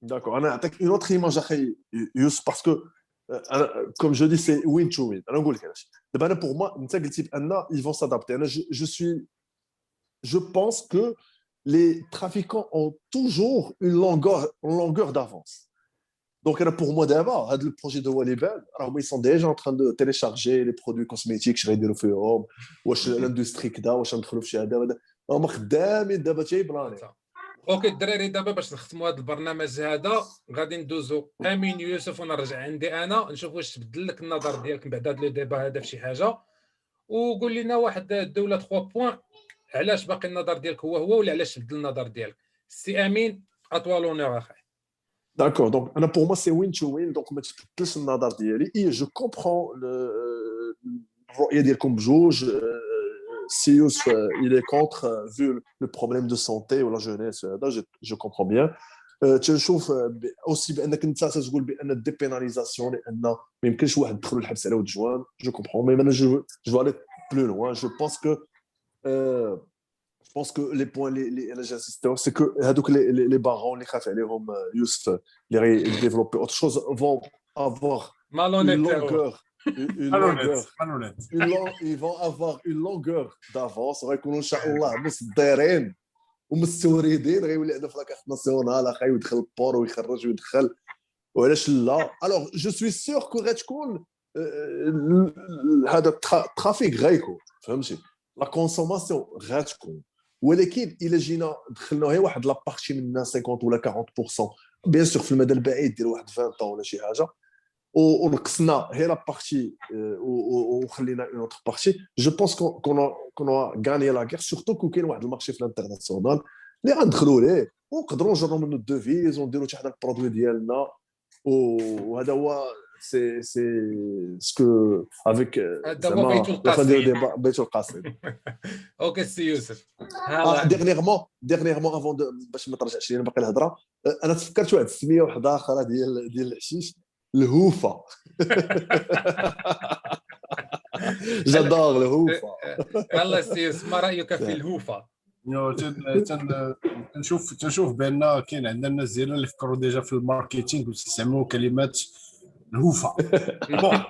داكور انا نعطيك اون اوتر ايماج اخي يوسف باسكو انا كوم جو دي سي وين تو وين. انا نقول لك علاش دابا. انا بور موا انت قلتي بان ils vont s'adapter. انا je pense que les trafiquants ont toujours une longueur d'avance. Donc, pour moi, d'abord, le projet de Walibel, ils sont déjà en train de télécharger les produits cosmétiques chez les filles, ou chez l'industrie, ou chez l'industrie. اوكي الدراري دابا باش نختموا هذا البرنامج هذا غادي ندوزو امين يوسف ونرجع عندي انا نشوف واش تبدل لك النظر ديالك من بعد هذا لو ديبا هذا في شي حاجه، وقول لنا واحد الدوله 3 بوين علاش باقي النظر ديالك هو ولا علاش تبدل النظر ديالك. سي امين اطوالونيغ اخي. D'accord, donc pour moi c'est win to win, donc ما تبدلش النظر ديالي. Et je comprends الرؤيه ديالكم بجوج. Sius il est contre vu le problème de santé ou la jeunesse. Je comprends bien. تنشوف aussi بانك انت تقول بان الديبيناليزاسيون لان ما يمكنش واحد يدخل الحبس على ود جوان. جو كومبرون مي انا جو aller plus loin. Je pense que les points j'insiste c'est que هذوك les barons اللي خاف عليهم يوسف اللي développer autre chose vont avoir ils vont avoir une longueur d'avance وغيكونوا ان شاء الله مصدرين ومستوردين غيولي عندنا في لاكارت ناسيونال اخي ويدخل البور ويخرج ويدخل وعلاش لا. alors je suis sûr que غتكون هذا الترافيك غيكون فهمتي لا كونسوماسيون غتكون، ولكن الا جينا دخلنا هي واحد لابارتي منها 50 ولا 40% بيان سور في المدى البعيد ديال واحد 20 ولا شي حاجه ونقصنا هي لا بارتي وخلينا اون اوتر بارتي جو بونس كون غاني لا غير سورتو كون كاين واحد المارشي في الانترناسيونال اللي غندخلوا ليه ونقدروا نجروا منه الدوفيز ونديروا شي حاجه البرودوي ديالنا وهذا هو سي سكو افيك هذا هو بيت القصيد. بيت القصيد. اوكي سي يوسف. ديرنيغمون افون باش ما ترجعش لينا باقي الهضره انا تفكرت واحد السميه واحده اخرى ديال الحشيش الهوفه. جادور الهوفه. يلا سي يوسف ما رايك في الهوفه؟ تنشوف بان كاين عندنا الناس ديالنا اللي فكروا ديجا في الماركتينغ ويستعملوا كلمات الهوفه. بون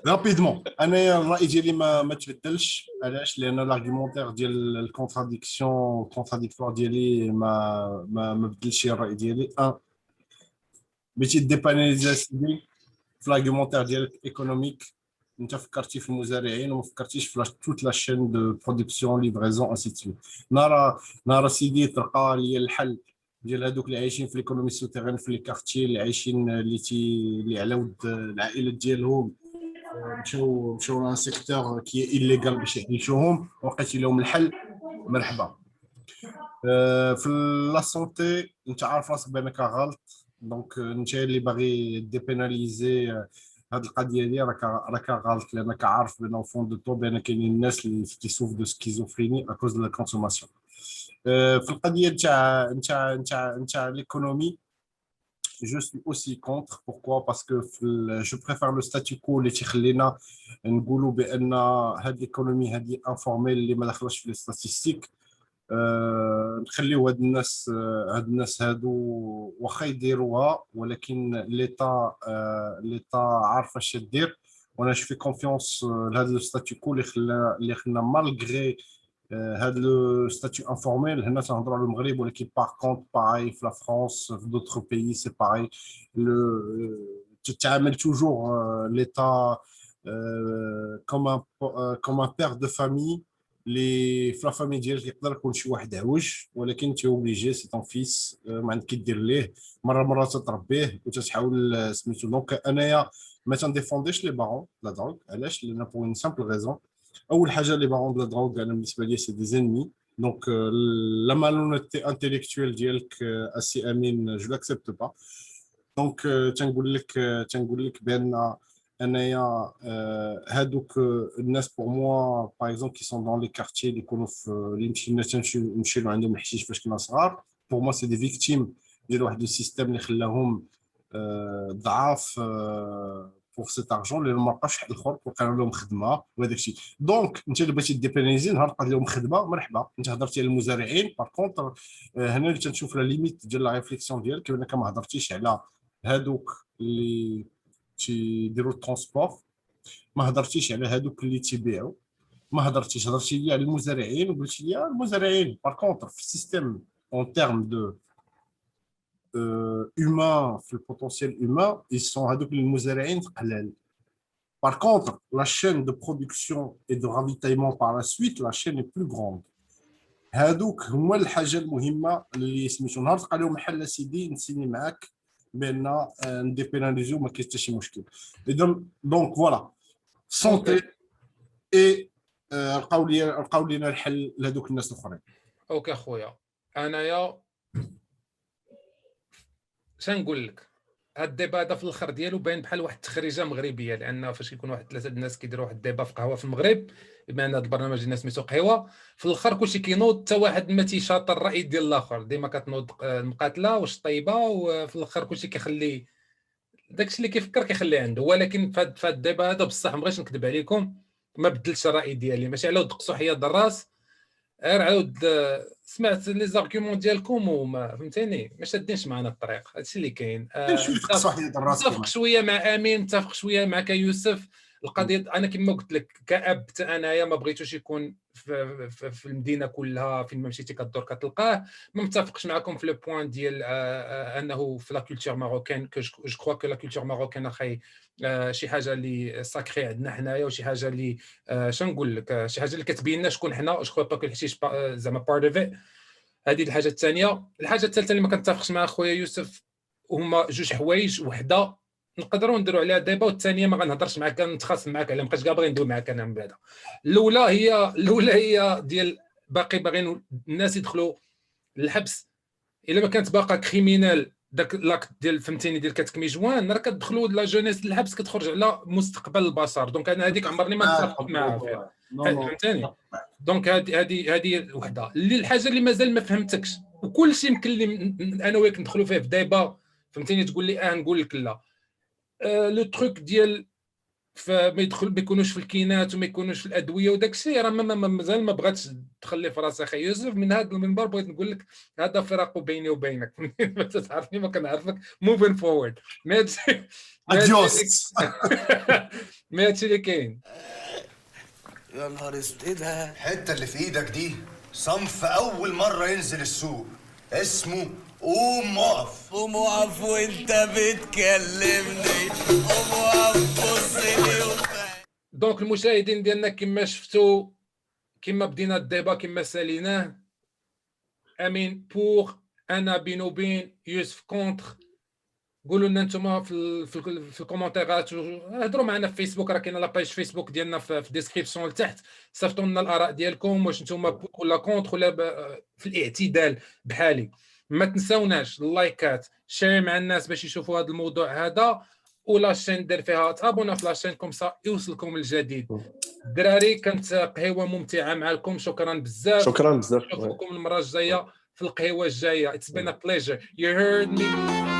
رابيدمون انا الراي ديالي ما تبدلش. علاش؟ لان الارغيومونتير ديال الكونتراديكتوار ديالي ما بدلش الراي ديالي. بغيتي ديباناليزا سيدي في الارغيومونتير ديالك ايكونوميك انت فكرتي في المزارعين وما فكرتيش في توت لا شين دو برودكسيون ليفريزون انسي دو. نارا سيدي تلقى لي الحل ديال هذوك اللي عايشين في ليكونومي سوتيرين في لي كارتيي اللي عايشين اللي على ود العائلات ديالهم مشاو لان سيكتور كي ايليغال باش يعيشوهم ولقيتي لهم الحل مرحبا. في لا سونتي انت عارف راسك بانك غلط دونك انت اللي باغي ديبيناليزي هاد القضيه دي راك غلط لانك عارف بان فون دو تو بان كاينين الناس اللي كيسوف دو سكيزوفريني اكوز دو لا كونسوماسيون. في القضيه نتاع ليكونومي je suis aussi contre. Pourquoi? Parce que je préfère le statu quo اللي تيخلينا نقولوا بان هاد ليكونومي هادي انفورميل اللي ما دخلش في لي ستاتستيك. نخليو هاد الناس هادو واخا يديروها ولكن ليطا عارفه اش دير. وانا في كونفيونس لهذا لو ستاتيو كو اللي خلنا مالغري هذا لو ستاتيو انفورميل. هنا تنهضروا على المغرب ولكن باغ كونت باراي في لا فرانس في دوطخ بيي سي باراي. تتعامل توجور ليطا كوم ان بير دو فامي اللي في لا فامي ديالك يقدر يكون شي واحد عوج ولكن تي اوبليجي سي طون فيس ما عندك كدير ليه مره تتربيه وتتحاول سميتو. دونك انايا ما تنديفونديش لي بارون لا دروغ. علاش؟ لان بور اون سامبل ريزون. اول حاجه لي بارون لا دروغ انا بالنسبه لي سي دي زينمي. دونك لا مالونيتي انتيليكتويل ديالك اسي امين جو لاكسبت با. دونك تنقول لك بان انايا هادوك الناس بور موا باغ اكزومبل كي سون دون لي كارتيي اللي يكونوا اللي نمشيو عندهم الحشيش فاش كنا صغار. بور موا سي دي فيكتيم ديال واحد السيستيم اللي خلاهم ضعاف بور سيت ارجون اللي ما بقاش حل اخر وكانوا لهم خدمه وهذاك الشيء. دونك انت اللي بغيتي ديبيناليزي نهار لقات لهم خدمه مرحبا. انت هضرتي على المزارعين باغ كونطر هنا اللي تنشوف لا ليميت ديال لا ريفليكسيون ديالك انك ما هضرتيش على هادوك اللي تيديروا الترونسبور ما هضرتيش على هادوك اللي تيبيعوا ما هضرتيش هضرتي لي على المزارعين وقلتي لي المزارعين باغ كونطر في السيستيم اون تيرم دو humain في البوتنسيال humain ils sont هذوك المزارعين قلال. Par contre la chaîne de production et de ravitaillement par la suite la chaîne est plus grande. هذوك هما الحاجه المهمه اللي سميتو نهار تلقى لهم محل سيدي نسيني معاك بان نديبيناليزيو ما كاين حتى شي مشكل. اذا دونك فوالا سونتي اي لقاو لينا الحل لهذوك الناس الاخرين. اوكي خويا انايا شنقول لك هاد الديبا هذا في الاخر ديالو باين بحال واحد التخريجه مغربيه لان فاش يكون واحد ثلاثه الناس كيديروا واحد الديبا في قهوه في المغرب بما ان هذا البرنامج ديال سميتو قهوه في الاخر كلشي كينوض حتى واحد ما تيشاطر الراي ديال الاخر ديما كتنوض المقاتله واش طيبه وفي الاخر كلشي كيخلي داكشي اللي كيفكر كيخليه عنده. ولكن في هاد الديبا هذا بصح ما بغيتش نكذب عليكم ما بدلتش الراي ديالي ماشي على ود قصو حياد الراس غير عاود سمعت لي زارغيومون ديالكم وما فهمتيني ما شادينش معنا الطريق. هادشي اللي كاين. متفق شويه مع امين متفق شويه معك يوسف. القضيه انا كما قلت لك كاب حتى انايا ما بغيتوش يكون في المدينه كلها فين ما مشيتي كدور كتلقاه. ما متفقش معكم في لو بوين ديال انه في لا كولتور ماروكان كو جو كخوا كو لا كولتور ماروكان اخي شي حاجه اللي ساكري عندنا حنايا وشي حاجه اللي شنقول لك شي حاجه اللي كتبين لنا شكون حنا جو كخوا باكو الحشيش زعما بارت اوف ات. هذه الحاجه الثانيه. الحاجه الثالثه اللي ما كنتفقش مع خويا يوسف هما جوج حوايج. وحده نقدروا نديروا عليها ديبا، والثانيه ما غنهضرش معاك، كنتخاصم معاك على مابقاش كاع باغي ندوي معاك انا من بعد. الاولى هي ديال باقي باغيين الناس يدخلوا للحبس الا ما كانت باقا كريمينال داك لاكت ديال فهمتيني ديال كتكمي جوان، راه كتدخلوا لا جونيس للحبس كتخرج على مستقبل البصر. دونك انا هذيك عمرني ما نتفق معها فيها، فهمتني. دونك هذه وحده اللي الحاجه اللي مازال ما فهمتكش، وكل شيء يمكن لي انا وياك ندخلوا فيه في ديبا، فهمتيني، تقول لي نقول لك لا. لو تروك ديال فما يكونوش في الكينات وما يكونوش في الادويه وداك الشيء، راه مازال ما بغاتش تخلي في راسها اخي يوسف. من هذا المنبر بغيت نقول لك هذا فراق بيني وبينك. ما تعرفني ما كنعرفك. موفين فورورد. اديوس. ما هادشي اللي كاين. يا نهار اسود ايه ده؟ الحته اللي في ايدك دي صنف اول مره ينزل السوق، اسمه قوم اقف. قوم اقف وانت بتكلمني، قوم اقف بص لي. دونك المشاهدين ديالنا كما شفتوا، كما بدينا الديبا كما ساليناه، امين بور، انا بين وبين، يوسف كونتر. قولوا لنا نتوما في الكومونتيرات، هضروا معنا في فيسبوك، راه كاينه لاباج فيسبوك ديالنا في الديسكريبسيون لتحت. صيفطوا لنا الاراء ديالكم، واش نتوما بور ولا كونتر ولا في الاعتدال بحالي. ما تنساوناش اللايكات، شير مع الناس باش يشوفوا هذا الموضوع هذا، ولا شين دير فيها تابونا في لاشين كومسا يوصلكم الجديد. الدراري كانت قهوه ممتعه معكم، شكرا بزاف. شكرا بزاف. نشوفكم المره الجايه في القهوه الجايه. It's been a pleasure. You heard me.